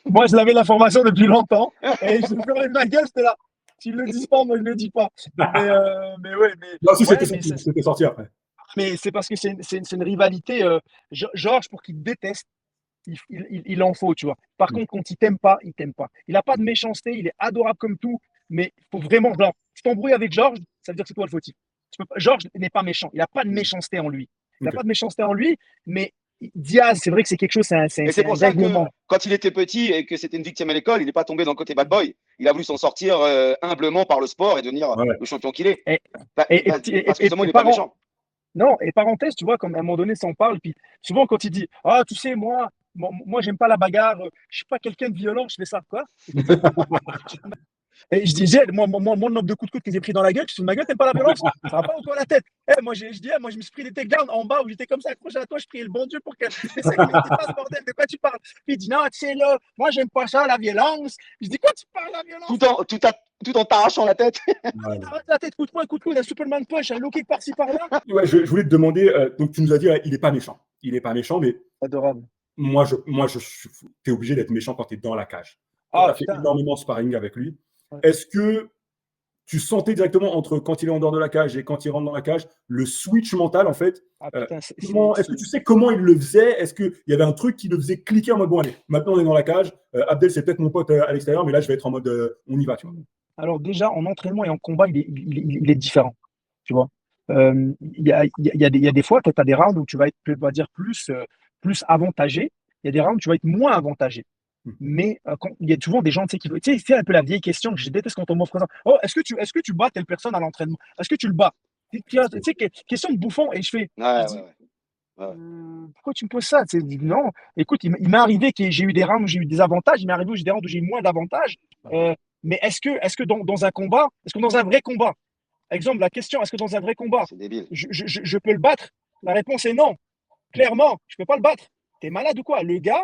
Moi, je l'avais l'information depuis longtemps. Et je me ferais ma gueule, c'était là. S'ils ne le disent pas, moi, je ne le dis pas. Mais ouais, mais. Non, si Ouais, c'était sorti après. mais c'est parce que c'est une rivalité. Georges, pour qu'il te déteste, il en faut, tu vois. Par contre, quand il t'aime pas, il t'aime pas. Il n'a pas de méchanceté, il est adorable comme tout, mais il faut vraiment, genre, si tu t'embrouilles avec Georges, ça veut dire que c'est toi le fautif. Georges n'est pas méchant, il n'a pas de méchanceté en lui. Il n'a Ok. pas de méchanceté en lui, mais Diaz, c'est vrai que c'est quelque chose, Et c'est pour ça que règlement. quand il était petit et que c'était une victime à l'école, il n'est pas tombé dans le côté bad boy. Il a voulu s'en sortir humblement par le sport et devenir Ouais. le champion qu'il est. Et, Parce et, que justement, il n'est pas méchant. non, et parenthèse, tu vois, comme à un moment donné, ça en parle, puis souvent quand il dit, ah, tu sais, moi, j'aime pas la bagarre, je suis pas quelqu'un de violent, je fais ça, quoi. Et je disais, moi, le nombre de coups de coude que j'ai pris dans la gueule, je suis de ma gueule, t'aimes pas la violence? Ça va pas ou quoi la tête? Moi, je dis, moi, je me suis pris des takedowns en bas où j'étais comme ça, accroché à toi, je priais le bon Dieu pour que ça ne pas ce bordel, de quoi tu parles? Puis il dit, non, tu sais, là, moi, j'aime pas ça, la violence. Je dis, quoi tu parles, la violence? Tout en t'arrachant la tête. Arrête la tête, coup de poing, un Superman punch, un low kick par-ci par-là. Ouais, je voulais te demander, donc tu nous as dit, il n'est pas méchant. Il n'est pas méchant, mais Adorable. moi, tu es obligé d'être méchant quand tu es dans la cage. Tu as fait putain. énormément de sparring avec lui. Ouais. Est-ce que tu sentais directement entre quand il est en dehors de la cage et quand il rentre dans la cage, le switch mental, en fait? Putain, Est-ce que tu sais comment il le faisait? Est-ce qu'il y avait un truc qui le faisait cliquer en mode, bon, allez, maintenant on est dans la cage, Abdel, c'est peut-être mon pote à l'extérieur, mais là, je vais être en mode, on y va, tu vois. Alors déjà, en entraînement et en combat, il est différent, tu vois. Il y a des fois, tu as des rounds où tu vas être, on va dire, plus avantagé. Il y a des rounds où tu vas être moins avantagé. Mais il y a souvent des gens, tu sais, c'est un peu la vieille question que je déteste quand on m'offre ça. Oh, est-ce que tu bats telle personne à l'entraînement? Est-ce que tu le bats? Tu sais, question de bouffon. Et je fais, pourquoi tu me poses ça? Non, écoute, il m'est arrivé que j'ai eu des rounds où j'ai eu des avantages, il m'est arrivé où j'ai des rounds où j'ai eu moins d'avantages. Mais est-ce que dans un combat, est-ce que dans un vrai combat, exemple, la question, est-ce que dans un vrai combat, je peux le battre? La réponse est non. Clairement, je ne peux pas le battre. T'es malade ou quoi? Le gars,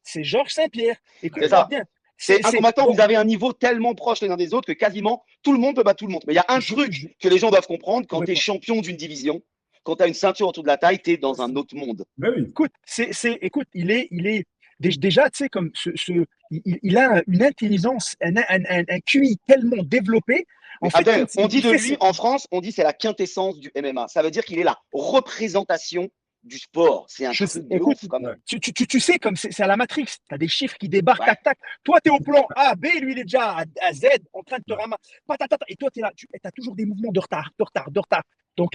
c'est Georges Saint-Pierre. Écoute-moi bien. C'est un combattant, vous avez un niveau tellement proche les uns des autres que quasiment tout le monde peut battre tout le monde. Mais il y a un truc que les gens doivent comprendre quand tu es champion d'une division, quand tu as une ceinture autour de la taille, tu es dans un autre monde. Écoute, écoute, il est déjà, tu sais, comme il a une intelligence, un QI tellement développé. En fait, Adèle, on dit de lui, en France, on dit c'est la quintessence du MMA. Ça veut dire qu'il est la représentation du sport. C'est un truc de ouf, quand même. Tu sais, comme c'est à la Matrix, tu as des chiffres qui débarquent, tac, tac. Toi, tu es au plan A, B, lui, il est déjà à Z, en train de te ramasser. Et toi, tu es là, tu as toujours des mouvements de retard. Donc,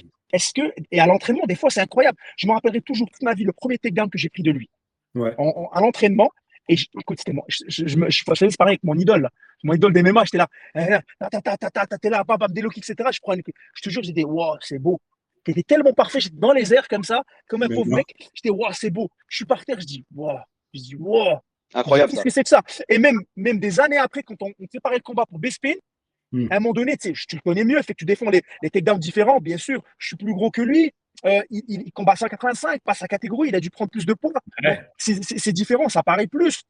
et à l'entraînement, des fois, c'est incroyable. Je me rappellerai toujours toute ma vie le premier takedown que j'ai pris de lui. À l'entraînement. Et écoute, c'était moi. Je faisais pareil avec mon idole. Mon idole des MMA, j'étais là. T'es là, des low kicks, etc. Je te jure, j'étais, wow, c'est beau. T'étais tellement parfait, j'étais dans les airs comme ça, comme un pauvre mec. J'étais, wow, c'est beau. Je suis par terre, je dis, wow. Incroyable. Qu'est-ce que c'est que ça? Et même des années après, quand on préparait le combat pour Bisping, à un moment donné, tu le connais mieux, fait que tu défends les takedowns différents, bien sûr. Je suis plus gros que lui. Il combat 185, pas sa catégorie, il a dû prendre plus de poids. C'est différent, ça paraît plus.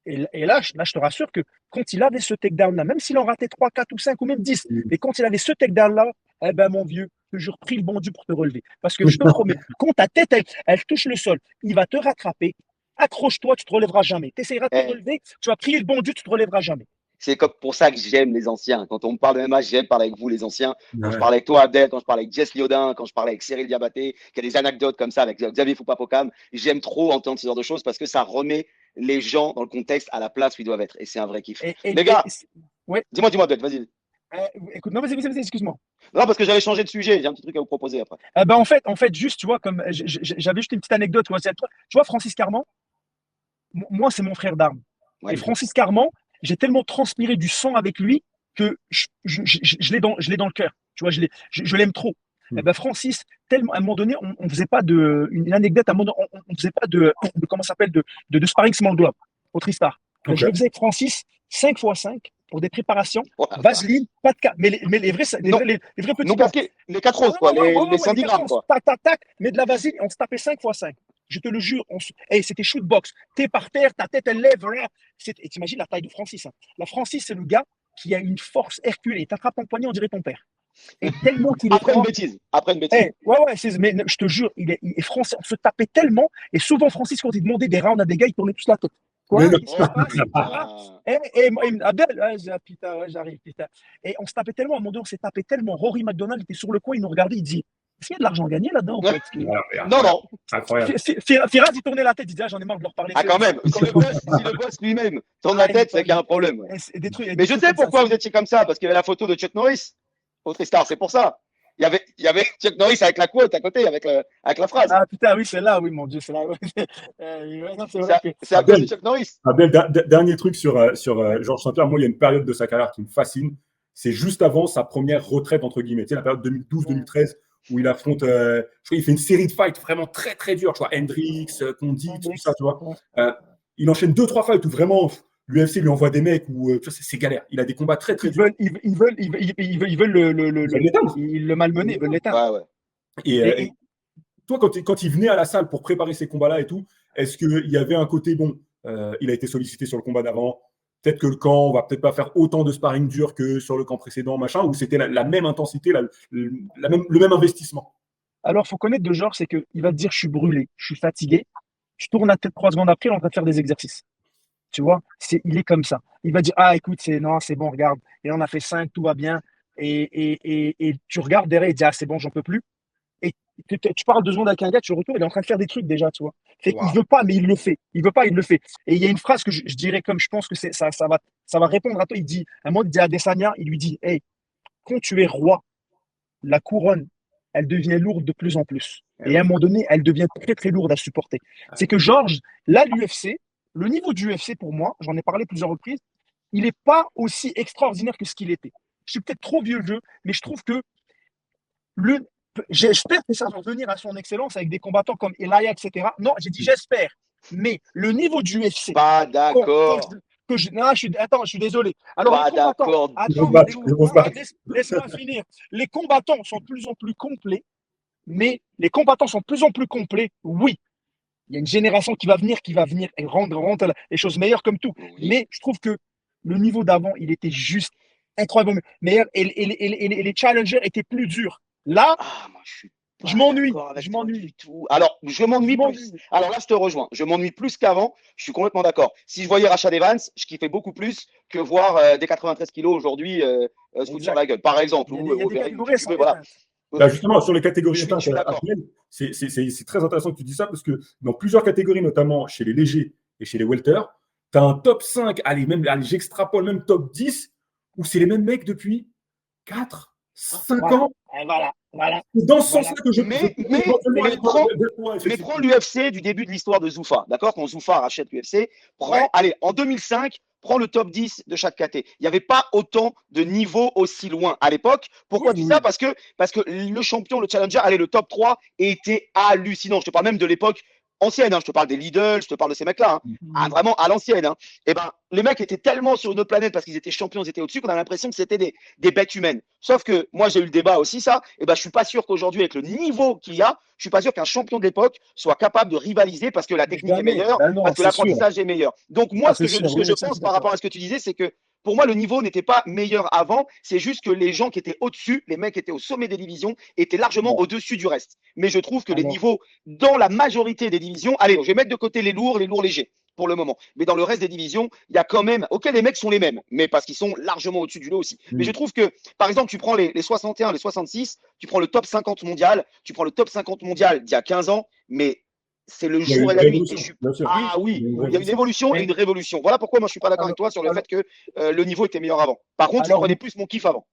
Et là, je te rassure que quand il avait ce takedown-là, même s'il en ratait 3, 4 ou 5 ou même 10, mais quand il avait ce takedown-là, eh ben mon vieux, que je repris le bon Dieu pour te relever. Parce que je te promets, quand ta tête, elle touche le sol, il va te rattraper. Accroche-toi, tu ne te relèveras jamais. Tu essaieras de te relever, tu vas prier le bon Dieu, tu ne te relèveras jamais. C'est comme pour ça que j'aime les anciens. Quand on me parle de MMA, j'aime parler avec vous, les anciens. Quand je Ouais. parle avec toi, Abdel, quand je parle avec Jess Liodin, quand je parle avec Cyril Diabaté, qu'il y a des anecdotes comme ça avec Xavier Foupapokam, j'aime trop entendre ce genre de choses parce que ça remet les gens dans le contexte à la place où ils doivent être. Et c'est un vrai kiff. Et, Les gars, ouais. dis-moi, Abdel, vas-y. Écoute, non, vas-y, excuse-moi. Non, parce que j'allais changer de sujet. J'ai un petit truc à vous proposer après. Ben, en fait, juste, tu vois, comme j'avais juste une petite anecdote. Tu vois, Francis Carman, moi, c'est mon frère d'armes. Ouais, Et Francis Carman, j'ai tellement transpiré du sang avec lui que je l'ai dans le cœur. Tu vois, je l'aime trop. Mm. Et ben Francis, tellement, à un moment donné, on faisait pas une anecdote, à un moment donné, on faisait pas comment ça s'appelle, de sparring small globe au Tristar. Ben, Ok. je le faisais avec Francis 5x5 pour des préparations, Voilà. vaseline, pas de cas, mais les vrais, Non. les vrais petits Non, parce que les 4 roses, quoi, les 110 grammes, quoi. tac, tac, tac, mais de la vaseline, on se tapait 5x5. Je te le jure, c'était shootbox. T'es par terre, ta tête, elle lève. Là. Et t'imagines la taille de Francis. Hein. La Francis, c'est le gars qui a une force herculéenne. Il t'attrape en poignet, on dirait ton père. Et tellement qu'il est Après fort. une bêtise. Après une bêtise. Ouais, mais je te jure, il est français. On se tapait tellement. Et souvent, Francis, quand il demandait des rounds à des gars, il tournait tous la tête. Quoi? Mais non. Qu'est-ce qui se passe? Abdel, putain, j'arrive, putain. Et on se tapait tellement, à un moment donné, on s'est tapé tellement. Rory McDonald était sur le coin, il nous regardait, il dit est-ce qu'il y a de l'argent gagné là-dedans en fait Non, non. Incroyable. Firaz, il tournait la tête, il disait j'en ai marre de leur parler. Ah, quand même. Si le boss lui-même tourne la tête, c'est qu'il y a un problème. Ouais. Mais je sais pourquoi vous étiez comme ça, parce qu'il y avait la photo de Chuck Norris au Tristar, c'est pour ça. Il y avait Chuck Norris avec la quote à côté, avec la phrase. Ah putain, oui, c'est là, oui, mon Dieu, c'est là. C'est à cause de Chuck Norris. Abdel, dernier truc sur Georges Saint-Pierre. Moi, il y a une période de sa carrière qui me fascine. C'est juste avant sa première retraite, entre guillemets. Tu sais, la période 2012-2013, où il affronte, je crois qu'il fait une série de fights vraiment très, très dures. Tu vois, Hendrix, Condit, tout ça, tu vois. Il enchaîne 2-3 fights où vraiment l'UFC lui envoie des mecs où c'est galère. Il a des combats très, très durs. Ils veulent le malmener, ils veulent l'éteindre. Ouais, ouais. Et toi, quand il venait à la salle pour préparer ces combats-là et tout, est-ce qu'il y avait un côté, bon, il a été sollicité sur le combat d'avant, peut-être que le camp, on va peut-être pas faire autant de sparring dur que sur le camp précédent, machin, ou c'était la même intensité, le même investissement? Alors, il faut connaître de genre, c'est qu'il va te dire je suis brûlé, je suis fatigué. Je tourne la tête 3 secondes après, il est en train de faire des exercices. Tu vois, il est comme ça. Il va dire ah écoute, c'est bon, regarde, et on a fait 5, tout va bien. Et tu regardes derrière, il dit ah c'est bon, j'en peux plus. Et tu parles 2 secondes avec un gars, tu le retournes, il est en train de faire des trucs déjà, tu vois. Il veut pas, mais il le fait. Il veut pas, il le fait. Et il y a une phrase que je dirais comme je pense que ça va répondre à toi. Il dit, un moment, il dit à Adesanya, il lui dit, hey, quand tu es roi, la couronne, elle devient lourde de plus en plus. Et à un moment donné, elle devient très, très lourde à supporter. C'est que Georges, là, l'UFC, le niveau du UFC pour moi, j'en ai parlé plusieurs reprises, il n'est pas aussi extraordinaire que ce qu'il était. Je suis peut-être trop vieux jeu, mais je trouve que j'espère que ça va revenir à son excellence avec des combattants comme Elia, etc. Non, j'ai dit j'espère. Mais le niveau du UFC. Pas d'accord. Attends, je suis désolé. Alors, pas d'accord. Laisse-moi finir. Les combattants sont de plus en plus complets, mais les combattants sont de plus en plus complets, oui. Il y a une génération qui va venir et rendre les choses meilleures comme tout. Oui. Mais je trouve que le niveau d'avant, il était juste incroyablement meilleur et les challengers étaient plus durs. Là, moi, je m'ennuie. Alors, je m'ennuie plus. Alors là, je te rejoins. Je m'ennuie plus qu'avant. Je suis complètement d'accord. Si je voyais Rashad Evans, je kiffais beaucoup plus que voir des 93 kilos aujourd'hui se foutre sur la gueule, par exemple. Là, justement, sur les catégories actuelles, c'est très intéressant que tu dis ça parce que dans plusieurs catégories, notamment chez les légers et chez les welters, tu as un top 5, allez, j'extrapole même top 10, où c'est les mêmes mecs depuis 4, 5 ans. Voilà. C'est dans ce sens-là que mais prends l'UFC du début de l'histoire de Zoufa, d'accord? Quand Zoufa rachète l'UFC, allez, en 2005, prends le top 10 de chaque KT. Il n'y avait pas autant de niveaux aussi loin à l'époque. Pourquoi je dis ça? Parce que le champion, le challenger, allez, le top 3 était hallucinant. Je te parle même de l'époque ancienne, je te parle des Lidl, je te parle de ces mecs-là, vraiment à l'ancienne. Et ben, les mecs étaient tellement sur une autre planète parce qu'ils étaient champions, ils étaient au-dessus, qu'on a l'impression que c'était des bêtes humaines. Sauf que moi, j'ai eu le débat aussi, ça. Et ben, je suis pas sûr qu'aujourd'hui, avec le niveau qu'il y a, je suis pas sûr qu'un champion de l'époque soit capable de rivaliser parce que la technique est meilleure, parce que l'apprentissage est meilleur. Donc, moi, ce que je pense par rapport à ce que tu disais, c'est que pour moi, le niveau n'était pas meilleur avant. C'est juste que les gens qui étaient au-dessus, les mecs qui étaient au sommet des divisions, étaient largement au-dessus du reste. Mais je trouve que les niveaux dans la majorité des divisions, allez, je vais mettre de côté les lourds légers. pour le moment. Mais dans le reste des divisions, il y a quand même, ok, les mecs sont les mêmes, mais parce qu'ils sont largement au-dessus du lot aussi. Mais je trouve que, par exemple, tu prends les 61, les 66, tu prends le top 50 mondial, tu prends le top 50 mondial d'il y a 15 ans, mais c'est le Il y a eu jour et une la nuit. révolution, bien sûr. Ah oui, il y a une révolution. évolution et une révolution. Voilà pourquoi moi je suis pas d'accord avec toi sur le fait que le niveau était meilleur avant. Par contre, je Alors, prenais plus mon kiff avant.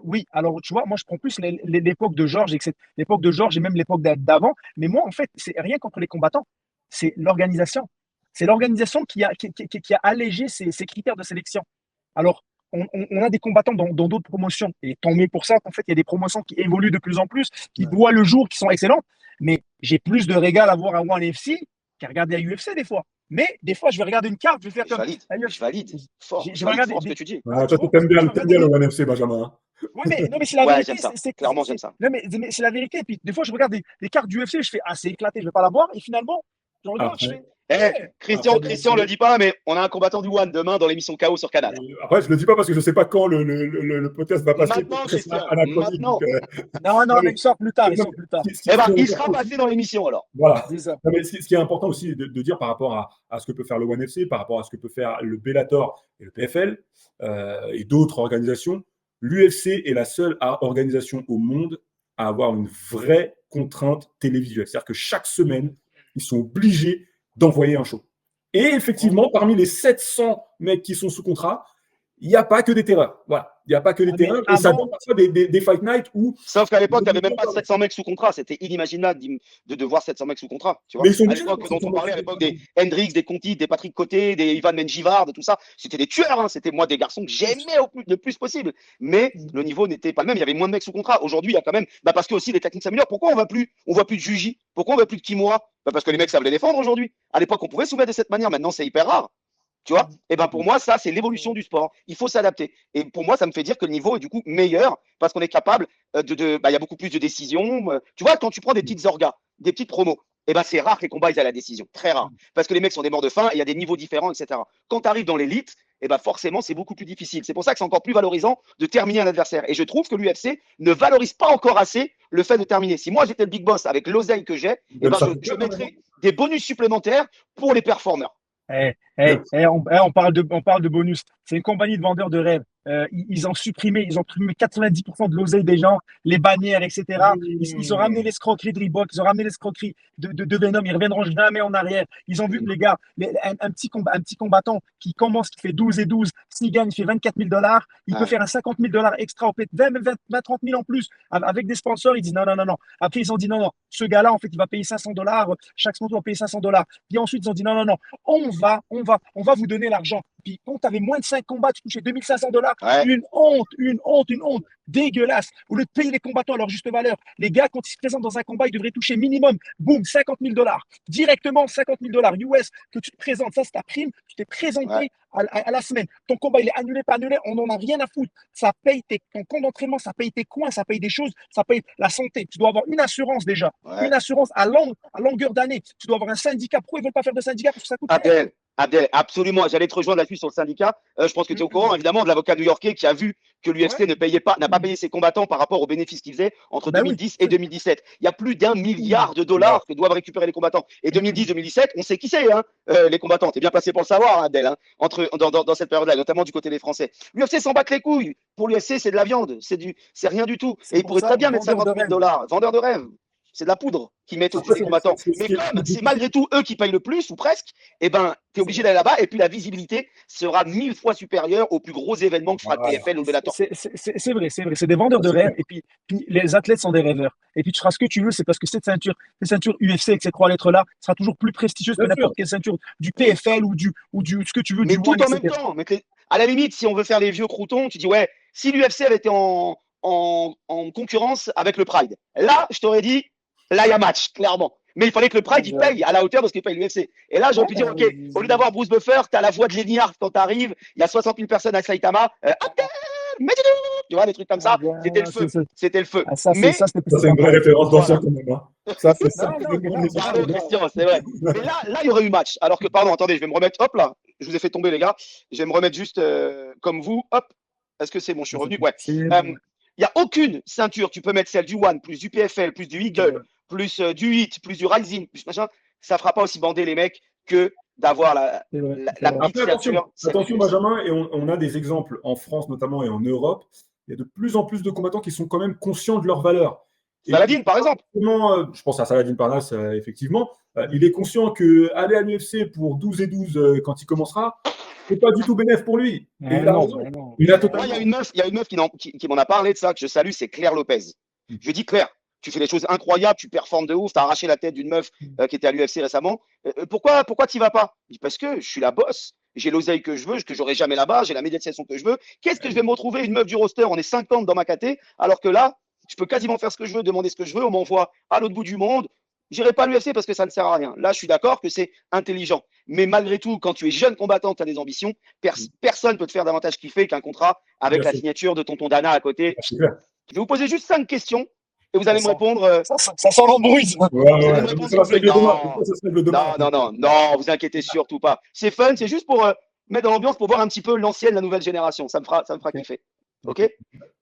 oui, alors tu vois, moi je prends plus l'époque de Georges, l'époque de Georges et même l'époque d'avant. Mais moi, en fait, c'est rien contre les combattants, c'est l'organisation. C'est l'organisation qui a allégé ces critères de sélection. Alors, on a des combattants dans d'autres promotions, et tant mieux pour ça. En fait, il y a des promotions qui évoluent de plus en plus, qui voient le jour, qui sont excellentes. Mais j'ai plus de régal à voir à One FC qu'à regarder à UFC des fois. Mais des fois, je vais regarder une carte, je vais faire Je comme. valide, je valide. Fort, je Je vais valide regarder fort ce que tu dis. Ah, tu toi, vois, t'aimes je bien, vais t'aimes regarder bien le ONE FC, Benjamin. Hein. Oui, mais, non, mais c'est la Ouais, vérité. j'aime ça. Clairement, j'aime ça. Non, mais c'est la vérité. Et puis, des fois, je regarde des cartes du UFC, je fais, ah, c'est éclaté, je vais pas la voir. Et finalement, je regarde, je Après, fais, Eh, ouais. Christian le dit pas, mais on a un combattant du One demain dans l'émission KO sur Canal. après, je le dis pas parce que je sais pas quand le podcast va passer. Maintenant, Ça sera Christian, anachronique. maintenant. Non, Non, mais il sort plus tard, il non, sort plus tard. ce qui Eh ben, est il sera important passé aussi, dans l'émission alors. voilà. C'est ça. Non, mais ce qui est important aussi de dire par rapport à ce que peut faire le ONE FC, par rapport à ce que peut faire le Bellator et le PFL et d'autres organisations, l'UFC est la seule organisation au monde à avoir une vraie contrainte télévisuelle. C'est-à-dire que chaque semaine, ils sont obligés d'envoyer un show. Et effectivement, parmi les 700 mecs qui sont sous contrat, il n'y a pas que des terreurs. Voilà. Il n'y a pas que des Mais terreurs. Et ça donne avant, parfois des fight nights où. Sauf qu'à l'époque, tu n'avais même pas 700 mecs sous contrat. C'était inimaginable de voir 700 mecs sous contrat. Tu vois, Mais ils sont à obligés l'époque d'avoir dont 700 on parlait, à mecs. l'époque des Hendrix, des Conti, des Patrick Côté, des Ivan Menjivard, tout ça, c'était des tueurs. Hein. C'était moi des garçons que j'aimais le plus possible. Mais le niveau n'était pas le même. Il y avait moins de mecs sous contrat. Aujourd'hui, il y a quand même. Bah parce que aussi les techniques s'améliorent. Pourquoi on voit plus de Juji? Pourquoi on voit plus de Kimura? Bah parce que les mecs savent les défendre aujourd'hui. À l'époque, on pouvait soumettre de cette manière. Maintenant, c'est hyper rare. Tu vois? Et ben pour moi, ça, c'est l'évolution du sport. Il faut s'adapter. Et pour moi, ça me fait dire que le niveau est du coup meilleur parce qu'on est capable il y a beaucoup plus de décisions. Tu vois, quand tu prends des petites orgas, des petites promos, et ben c'est rare que les combats ils aient la décision. Très rare. Parce que les mecs sont des morts de faim, il y a des niveaux différents, etc. Quand tu arrives dans l'élite, et ben forcément, c'est beaucoup plus difficile. C'est pour ça que c'est encore plus valorisant de terminer un adversaire. Et je trouve que l'UFC ne valorise pas encore assez le fait de terminer. Si moi j'étais le big boss avec l'oseille que j'ai, et ben je mettrais des bonus supplémentaires pour les performeurs. On parle de bonus. C'est une compagnie de vendeurs de rêves. Ils ont supprimé 90% de l'oseille des gens, les bannières, etc. Ils ont ramené l'escroquerie de Reebok, ils ont ramené l'escroquerie de Venom. Ils reviendront jamais en arrière. Ils ont vu que les gars, un petit combattant qui commence, qui fait 12 et 12, s'il gagne, il fait 24 000 $, il peut faire un 50 000 $ extra, peut-être 20, 30 000 en plus avec des sponsors. Ils disent non, non, non, non. Après, ils ont dit non, non. Ce gars-là, en fait, il va payer 500 $. Chaque sponsor va payer 500 $. Puis ensuite, ils ont dit non, non, non. On va vous donner l'argent. Puis quand tu avais moins de 5 combats, tu touchais 2500 $. Ouais. Une honte dégueulasse. Au lieu de payer les combattants à leur juste valeur, les gars, quand ils se présentent dans un combat, ils devraient toucher minimum, boum, 50 000 $. Directement 50 000 $ US que tu te présentes. Ça, c'est ta prime. Tu t'es présenté à la semaine. Ton combat, il est annulé, pas annulé. On n'en a rien à foutre. Ça paye ton compte d'entraînement, ça paye tes coins, ça paye des choses, ça paye la santé. Tu dois avoir une assurance déjà. Ouais. Une assurance à longueur d'année. Tu dois avoir un syndicat. Pourquoi ils ne veulent pas faire de syndicat? Parce que ça coûte cher. Abdel, absolument. J'allais te rejoindre là-dessus sur le syndicat. Je pense que tu es au courant, évidemment, de l'avocat new-yorkais qui a vu que l'UFC n'a pas payé ses combattants par rapport aux bénéfices qu'ils faisaient entre 2010 et 2017. Il y a plus d'1 milliard de dollars que doivent récupérer les combattants. Et 2010-2017, on sait qui c'est, hein, les combattants. T'es bien placé pour le savoir, hein, Abdel, hein, dans cette période-là, notamment du côté des Français. L'UFC s'en bat les couilles. Pour l'UFC, c'est de la viande, c'est rien du tout. Et ils pourraient très bien mettre 50 000 $. Vendeur de rêve. C'est de la poudre qu'ils mettent au-dessus des combattants. Mais comme c'est malgré tout eux qui payent le plus, ou presque, eh ben, tu es obligé d'aller là-bas. Et puis la visibilité sera 1000 fois supérieure aux plus gros événements que fera le PFL ou le Bellator. C'est vrai. C'est des vendeurs de rêves. Et puis, les athlètes sont des rêveurs. Et puis tu feras ce que tu veux, c'est parce que cette ceinture UFC avec ces 3 lettres-là sera toujours plus prestigieuse que n'importe quelle ceinture du PFL ou du ce que tu veux. Mais du tout One, en même temps. À la limite, si on veut faire les vieux croutons, tu dis ouais, si l'UFC avait été en concurrence avec le Pride, là, je t'aurais dit. Là, il y a match, clairement. Mais il fallait que le Pride, il paye à la hauteur de ce qu'il paye l'UFC. Et là, j'aurais pu dire, OK, au lieu d'avoir Bruce Buffer, tu as la voix de Lenny Hart quand tu arrives, il y a 60 000 personnes à Saitama. Tu vois, des trucs comme ça. C'était le feu. C'était le feu. Ça, c'est une vraie référence d'ancien quand même. Hein. Ça, c'est ça. Pardon, Christian, c'est vrai. Mais là, il y aurait eu match. Alors que, pardon, attendez, je vais me remettre. Hop là, je vous ai fait tomber, les gars. Je vais me remettre juste comme vous. Hop. Est-ce que c'est bon? Je suis revenu. Ouais. Il n'y a aucune ceinture. Tu peux mettre celle du One, plus du PFL, plus du Eagle, plus du Hit, plus du Rising, plus machin. Ça ne fera pas aussi bander les mecs que d'avoir C'est vrai, c'est la vrai. big Après, ceinture. attention Benjamin, et on a des exemples en France notamment et en Europe. Il y a de plus en plus de combattants qui sont quand même conscients de leurs valeurs. Et Saladin, par exemple. je pense à Saladin Parnasse, effectivement. Il est conscient que aller à l'UFC pour 12 et 12 quand il commencera, c'est pas du tout bénéf pour lui. Et il a raison. Non. Il a Moi, totalement. il y a une meuf qui m'en a parlé de ça, que je salue, c'est Claire Lopez. Je lui ai dit, Claire, tu fais des choses incroyables, tu performes de ouf, tu as arraché la tête d'une meuf qui était à l'UFC récemment. Pourquoi tu vas pas? Je dis, parce que je suis la boss, j'ai l'oseille que je veux, que j'aurai jamais là-bas, j'ai la médiatisation que je veux. Qu'est-ce que je vais me retrouver une meuf du roster? On est 50 dans ma caté, alors que là, je peux quasiment faire ce que je veux, demander ce que je veux, on m'envoie à l'autre bout du monde. J'irai pas à l'UFC parce que ça ne sert à rien. Là, je suis d'accord que c'est intelligent. Mais malgré tout, quand tu es jeune combattant, tu as des ambitions, personne ne peut te faire davantage kiffer qu'un contrat avec Bien la sûr. signature de tonton Dana à côté. C'est clair. Je vais vous poser juste 5 questions et vous allez me répondre. Ça sent l'embrouille. Ouais, Vous allez me ouais. répondre Ça va se régler demain. non, Ça se règle demain. non, vous inquiétez surtout pas. C'est fun, c'est juste pour mettre dans l'ambiance, pour voir un petit peu l'ancienne, la nouvelle génération. Ça me fera kiffer. Ok.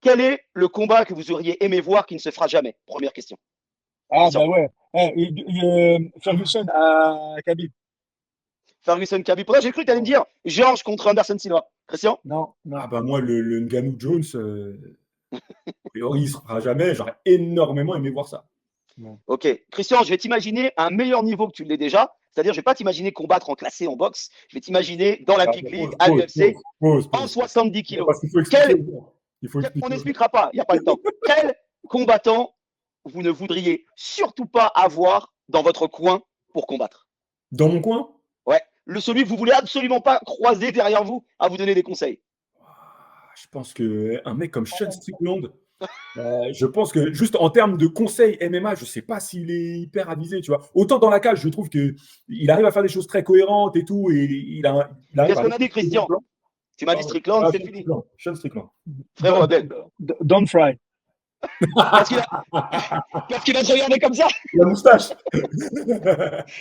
Quel est le combat que vous auriez aimé voir qui ne se fera jamais? Première question. Ah, bah ouais. Ferguson à Khabib. Ferguson Khabib. J'ai cru que tu allais me dire Georges contre Anderson Silva. Christian? Non. Ah bah moi, le Ngannou Jones, a priori, il ne se fera jamais. J'aurais énormément aimé voir ça. Ok. Christian, je vais t'imaginer à un meilleur niveau que tu l'es déjà. C'est-à-dire, je ne vais pas t'imaginer combattre en classé en boxe. Je vais t'imaginer dans la Big League, à l'UFC, en 70 kilos. Parce qu'il faut expliquer. On n'expliquera pas, il n'y a pas le temps. Quel combattant vous ne voudriez surtout pas avoir dans votre coin pour combattre? Dans mon coin? Ouais. Celui que vous voulez absolument pas croiser derrière vous à vous donner des conseils. Je pense qu'un mec comme Sean Strickland, je pense que juste en termes de conseils MMA, je ne sais pas s'il est hyper avisé, tu vois. Autant dans la cage, je trouve qu'il arrive à faire des choses très cohérentes et tout, et il arrive Qu'est-ce qu'on a dit, Christian? Tu m'as dit Strickland, c'est fini. Sean Strickland. Frérot, Abdel. Don't fry. Parce qu'il va te regarder comme ça. La moustache.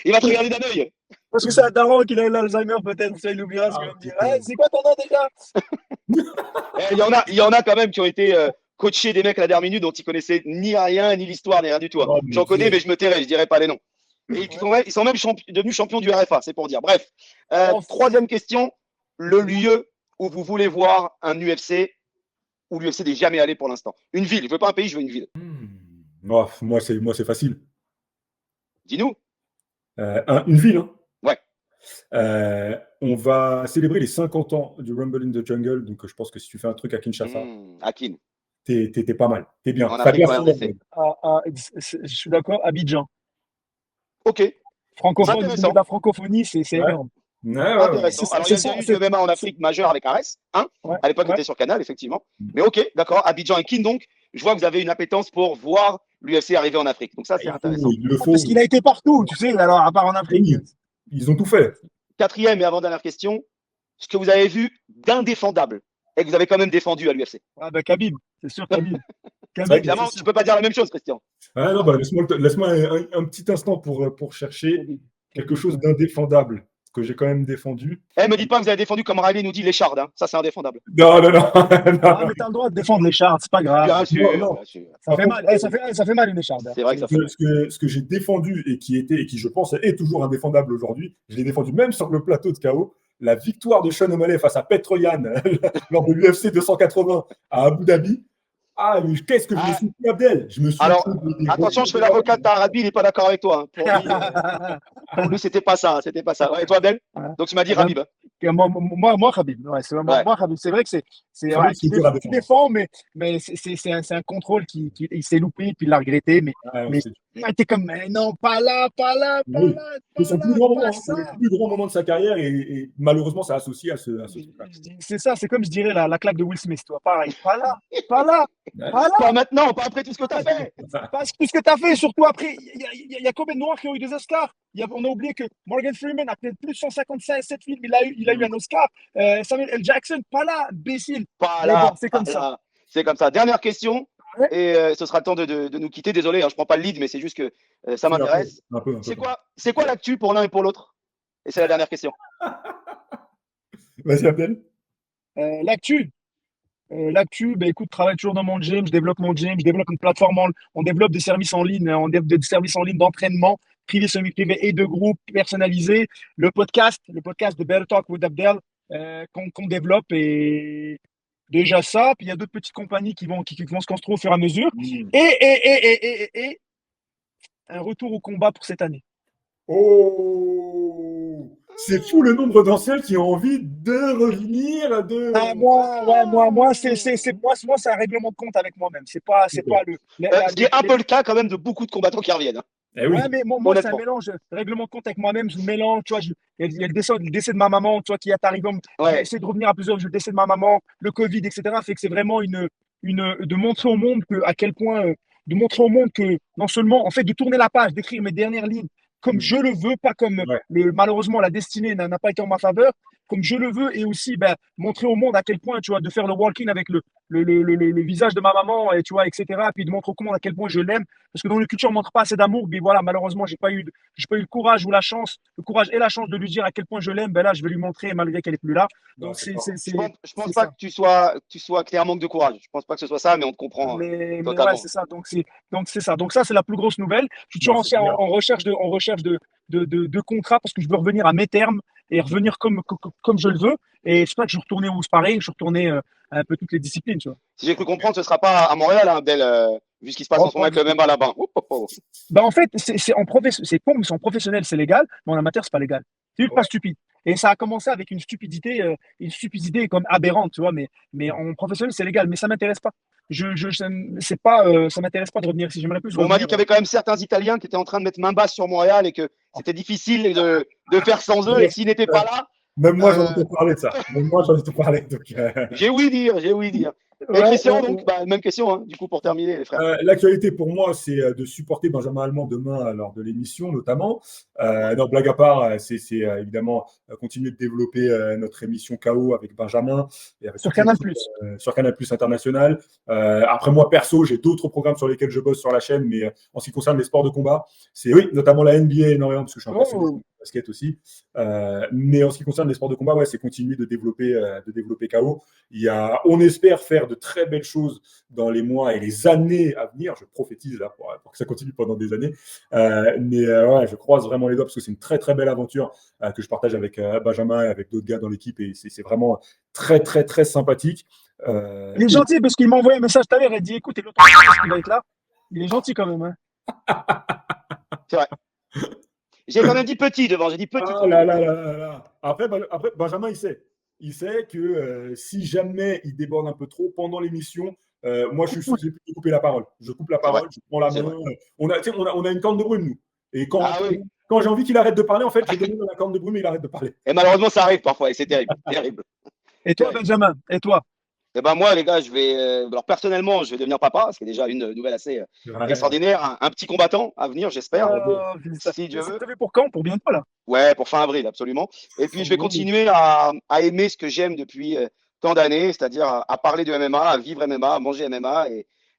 Il va te regarder d'un œil. Parce que c'est un daron qu'il a eu l'Alzheimer, peut-être. Ça, il oubliera ce qu'il va me dire. C'est quoi ton nom déjà? Il y en a quand même qui ont été coachés des mecs à la dernière minute dont ils connaissaient ni rien, ni l'histoire, ni rien du tout. Oh, J'en connais, mais je me tairai, je dirai pas les noms. Et ils sont même devenus champions du RFA, c'est pour dire. Bref. Troisième question. Le lieu où vous voulez voir un UFC où l'UFC n'est jamais allé pour l'instant. Une ville. Je veux pas un pays, je veux une ville. Oh, moi, c'est facile. Dis-nous. Une ville, hein. Ouais. On va célébrer les 50 ans du Rumble in the Jungle, donc je pense que si tu fais un truc à Kinshasa, Akin. t'es pas mal, t'es bien. En Afrique, je suis d'accord, Abidjan. Ok. Francophone, la francophonie, c'est énorme. Intéressant. Alors, il y a eu le MMA en Afrique majeur avec Ares, hein, à l'époque, il était sur Canal, effectivement. Mais ok, d'accord, Abidjan et Kin, donc, je vois que vous avez une appétence pour voir l'UFC arriver en Afrique. Donc ça, c'est intéressant. Parce qu'il a été partout, tu sais, alors, à part en Afrique. Oui, ils ont tout fait. Quatrième et avant-dernière question, ce que vous avez vu d'indéfendable et que vous avez quand même défendu à l'UFC. Ah bah Khabib, c'est sûr Khabib. Évidemment, tu ne peux pas dire la même chose, Christian. Ah non, bah, laisse-moi un petit instant pour chercher quelque chose d'indéfendable que j'ai quand même défendu. Me dites pas que vous avez défendu comme Riley nous dit l'écharde, hein. Ça c'est indéfendable. Non. Ah, mais t'as le droit de défendre l'écharde, c'est pas grave. Bien sûr, non. bien sûr. Ça fait mal, ça fait mal une écharde. C'est vrai que ça fait mal. Ce que j'ai défendu et qui, je pense, est toujours indéfendable aujourd'hui, je l'ai défendu même sur le plateau de KO, la victoire de Sean O'Malley face à Petr Yan lors de l'UFC 280 à Abu Dhabi. Ah, mais qu'est-ce que je me suis fait, Abdel? Alors, attention, je fais l'avocat de Tarabi, il n'est pas d'accord avec toi. Hein. Pour lui, c'était pas ça. Ouais, et toi, Abdel? Donc, tu m'as dit Khabib. Moi, Khabib. Ouais, moi, Khabib. C'est vrai que tu défends, mais c'est un contrôle qui il s'est loupé, puis il l'a regretté. Mais t'es comme, non, pas là. C'est son plus grand moment de sa carrière et malheureusement, ça associe à ce truc-là. C'est ça, c'est comme je dirais la claque de Will Smith, toi. Pareil, pas là. Pas maintenant, pas après tout ce que tu as fait. Parce que tout ce que tu as fait, surtout après, il y a combien de Noirs qui ont eu des Oscars? On a oublié que Morgan Freeman a peut-être plus de 157 films, il a eu un Oscar. Samuel L. Jackson, pas là, imbécile. Pas là. Bon, c'est comme ça. C'est comme ça. Dernière question, et ce sera le temps de nous quitter. Désolé, hein, je ne prends pas le lead, mais c'est juste que ça m'intéresse. C'est quoi l'actu pour l'un et pour l'autre? Et c'est la dernière question. Vas-y, Abdel. L'actu, écoute, travaille toujours dans mon gym, je développe mon gym, je développe une plateforme, on développe des services en ligne, on développe des services en ligne d'entraînement privé, semi-privé et de groupe personnalisé. Le podcast de Better Talk with Abdel qu'on développe et déjà ça. Puis il y a d'autres petites compagnies qui vont se construire au fur et à mesure. Et un retour au combat pour cette année. Oh, c'est fou le nombre d'anciens qui ont envie de revenir Moi, c'est un règlement de compte avec moi-même. C'est pas le. Ce qui est un peu le cas quand même de beaucoup de combattants qui reviennent. Eh oui. Ouais, mais moi c'est un mélange. Règlement de compte avec moi-même, je mélange. Tu vois, il y a le décès de ma maman, tu vois, qui est arrivé. J'ai essayé de revenir à plusieurs. Le décès de ma maman, le Covid, etc. Fait que c'est vraiment de montrer au monde à quel point, de montrer au monde que non seulement, en fait, de tourner la page, d'écrire mes dernières lignes comme je le veux, pas comme malheureusement la destinée n'a pas été en ma faveur, comme je le veux, et aussi montrer au monde à quel point, tu vois, de faire le walk-in avec le visage de ma maman, et tu vois, etc. Et puis de montrer au monde à quel point je l'aime, parce que dans une culture, on ne montre pas assez d'amour. Mais voilà, malheureusement, j'ai pas eu le courage ou la chance, le courage et la chance de lui dire à quel point je l'aime. Ben là, je vais lui montrer malgré qu'elle est plus là. Donc je pense pas que tu sois clair manque de courage. Je pense pas que ce soit ça, mais on te comprend totalement. Ouais, c'est ça. Donc c'est ça. Donc ça, c'est la plus grosse nouvelle. Je suis toujours en recherche de contrat parce que je veux revenir à mes termes et revenir comme je le veux. Et c'est pas que je suis retourné au sparring, je suis retourné un peu toutes les disciplines, tu vois. Si j'ai cru comprendre, ce sera pas à Montréal, hein, Abdel, vu ce qui se passe en ce moment avec le MMA là-bas. En fait, c'est en professionnel, c'est légal, mais en amateur, c'est pas légal. C'est pas stupide. Et ça a commencé avec une stupidité comme aberrante, tu vois, mais en professionnel, c'est légal, mais ça m'intéresse pas. Ça m'intéresse pas de revenir ici. J'aimerais plus on m'a dit qu'il y avait quand même certains Italiens qui étaient en train de mettre main basse sur Montréal et que c'était difficile de faire sans eux et s'ils n'étaient pas là. Même moi, j'en ai parlé de ça. J'ai ouï dire. Et Christian, donc, même question, hein, du coup, pour terminer, les frères. L'actualité pour moi, c'est de supporter Benjamin Allemand demain lors de l'émission, notamment. Non, blague à part, c'est évidemment continuer de développer notre émission KO avec Benjamin. Et avec sur Canal+. Sur Canal+ International. Après, moi, perso, j'ai d'autres programmes sur lesquels je bosse sur la chaîne, mais en ce qui concerne les sports de combat, c'est notamment la NBA énormément, parce que je suis un passionné de basket aussi. Mais en ce qui concerne les sports de combat, c'est continuer de développer KO. On espère faire de très belles choses dans les mois et les années à venir. Je prophétise là pour que ça continue pendant des années. Mais je croise vraiment les doigts parce que c'est une très très belle aventure que je partage avec Benjamin et avec d'autres gars dans l'équipe et c'est vraiment très très très sympathique. Il est gentil parce qu'il m'a envoyé un message tout à l'heure. Il a dit écoute, l'autre il va être là. Il est gentil quand même. Hein. C'est vrai. J'ai quand même dit petit devant. J'ai dit petit. Ah là. Après, Benjamin, il sait que si jamais il déborde un peu trop pendant l'émission, moi, je suis supposé de couper la parole. Je coupe la parole, je prends la main. On a une corne de brume, nous. Et quand j'ai envie qu'il arrête de parler, en fait, je donne la corne de brume et il arrête de parler. Et malheureusement, ça arrive parfois et c'est terrible. Et toi, Benjamin? Et toi? Eh ben moi, les gars, alors personnellement, je vais devenir papa, ce qui est déjà une nouvelle assez extraordinaire. Un petit combattant à venir, j'espère. Si Dieu veut. Pour quand? Pour bientôt, là? Ouais, pour fin avril, absolument. Et puis, je vais continuer à aimer ce que j'aime depuis tant d'années, c'est-à-dire à parler de MMA, à vivre MMA, à manger MMA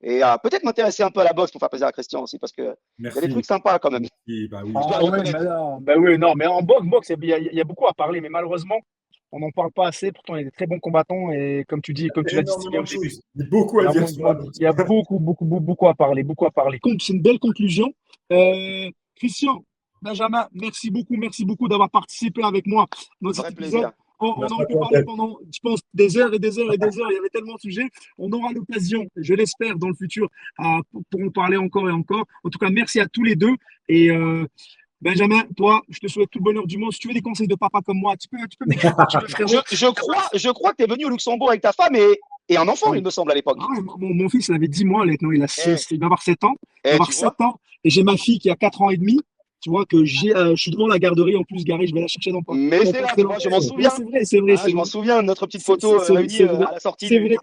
et à peut-être m'intéresser un peu à la boxe pour faire plaisir à Christian aussi, parce qu'il y a des trucs sympas quand même. Oui. Mais en boxe, il y a beaucoup à parler, mais malheureusement, on n'en parle pas assez. Pourtant, il y a des très bons combattants et comme tu l'as dit, il y a beaucoup à dire. Il y a beaucoup à parler, C'est une belle conclusion. Christian, Benjamin, merci beaucoup d'avoir participé avec moi dans cet épisode. On aurait pu parler pendant, je pense, des heures et des heures et des heures. Il y avait tellement de sujets. On aura l'occasion, je l'espère, dans le futur, pour en parler encore et encore. En tout cas, merci à tous les deux. Et Benjamin, toi, je te souhaite tout le bonheur du monde. Si tu veux des conseils de papa comme moi, tu peux m'écrire. Je crois que tu es venu au Luxembourg avec ta femme et un enfant, il me semble, à l'époque. Mon fils, il avait 10 mois, maintenant, il va avoir 7 ans. Et j'ai ma fille qui a 4 ans et demi. Tu vois que je suis devant la garderie en plus garée, je vais la chercher dans pas. Mais c'est là, je m'en souviens. C'est vrai. Je m'en souviens de notre petite photo réunie à la sortie. C'est vrai,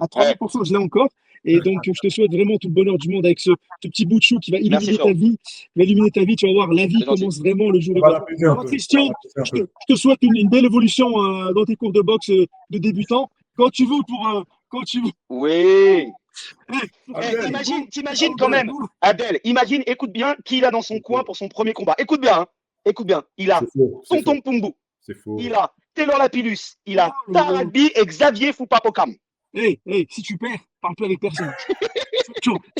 à 30%, je l'ai encore. Et donc, je te souhaite vraiment tout le bonheur du monde avec ce petit bout de chou qui va illuminer ta vie. Tu vas voir, la vie commence vraiment le jour de Christian, je te souhaite une belle évolution dans tes cours de boxe de débutant. Quand tu veux. Oui. T'imagines quand même, Abdel, écoute bien qui il a dans son coin pour son premier combat. Écoute bien. Il a Tonton Pumbu. Il a Taylor Lapillus. Il a Tarabi et Xavier Fupapokam. Hey, si tu perds, parle plus avec personne.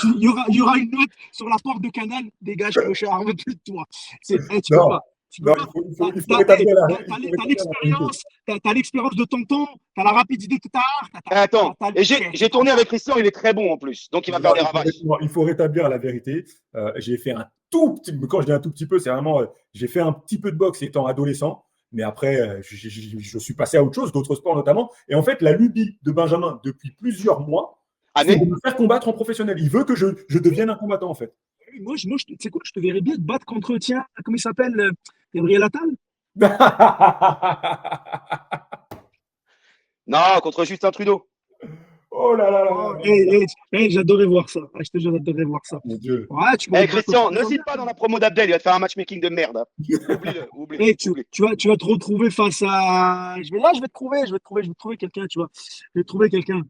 Il y aura une note sur la porte de Canal. Dégage, clochard, on veut plus de toi. Tu peux Non, pas. Tu peux non, pas. il faut rétablir la T'as vérité. l'expérience de tonton, t'as la rapidité de Tahar. Attends, et j'ai tourné avec Christian, il est très bon en plus, donc il va faire des ravages. Il faut rétablir la vérité. J'ai fait un tout petit, quand je dis un tout petit peu, c'est vraiment, j'ai fait un petit peu de boxe étant adolescent, mais après, je suis passé à autre chose, d'autres sports notamment. Et en fait, la lubie de Benjamin depuis plusieurs mois, c'est de me faire combattre en professionnel. Il veut que je devienne un combattant en fait. Moi, tu sais quoi, je te verrais bien te battre contre, tiens, comment il s'appelle, Gabriel Attal? Non, contre Justin Trudeau. Oh là là là Oh, là. j'adorais voir ça. Je te jure, j'adorais voir ça. Mon Dieu. Ouais, tu vas Christian, ne cite pas dans la promo d'Abdel, il va te faire un matchmaking de merde. Hein. Oublie-le. Tu vas te retrouver face à. Je vais te trouver quelqu'un, tu vois. Je vais te trouver quelqu'un.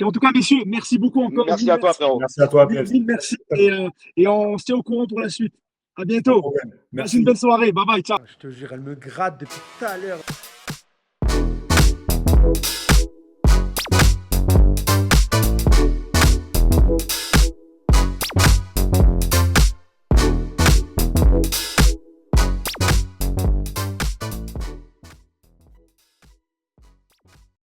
En tout cas, messieurs, merci beaucoup encore. Merci à toi, frérot. Merci à toi, Abdel. Merci. Et on se tient au courant pour la suite. À bientôt. Merci. Passe une belle soirée. Bye bye. Ciao. Je te jure, elle me gratte depuis tout à l'heure.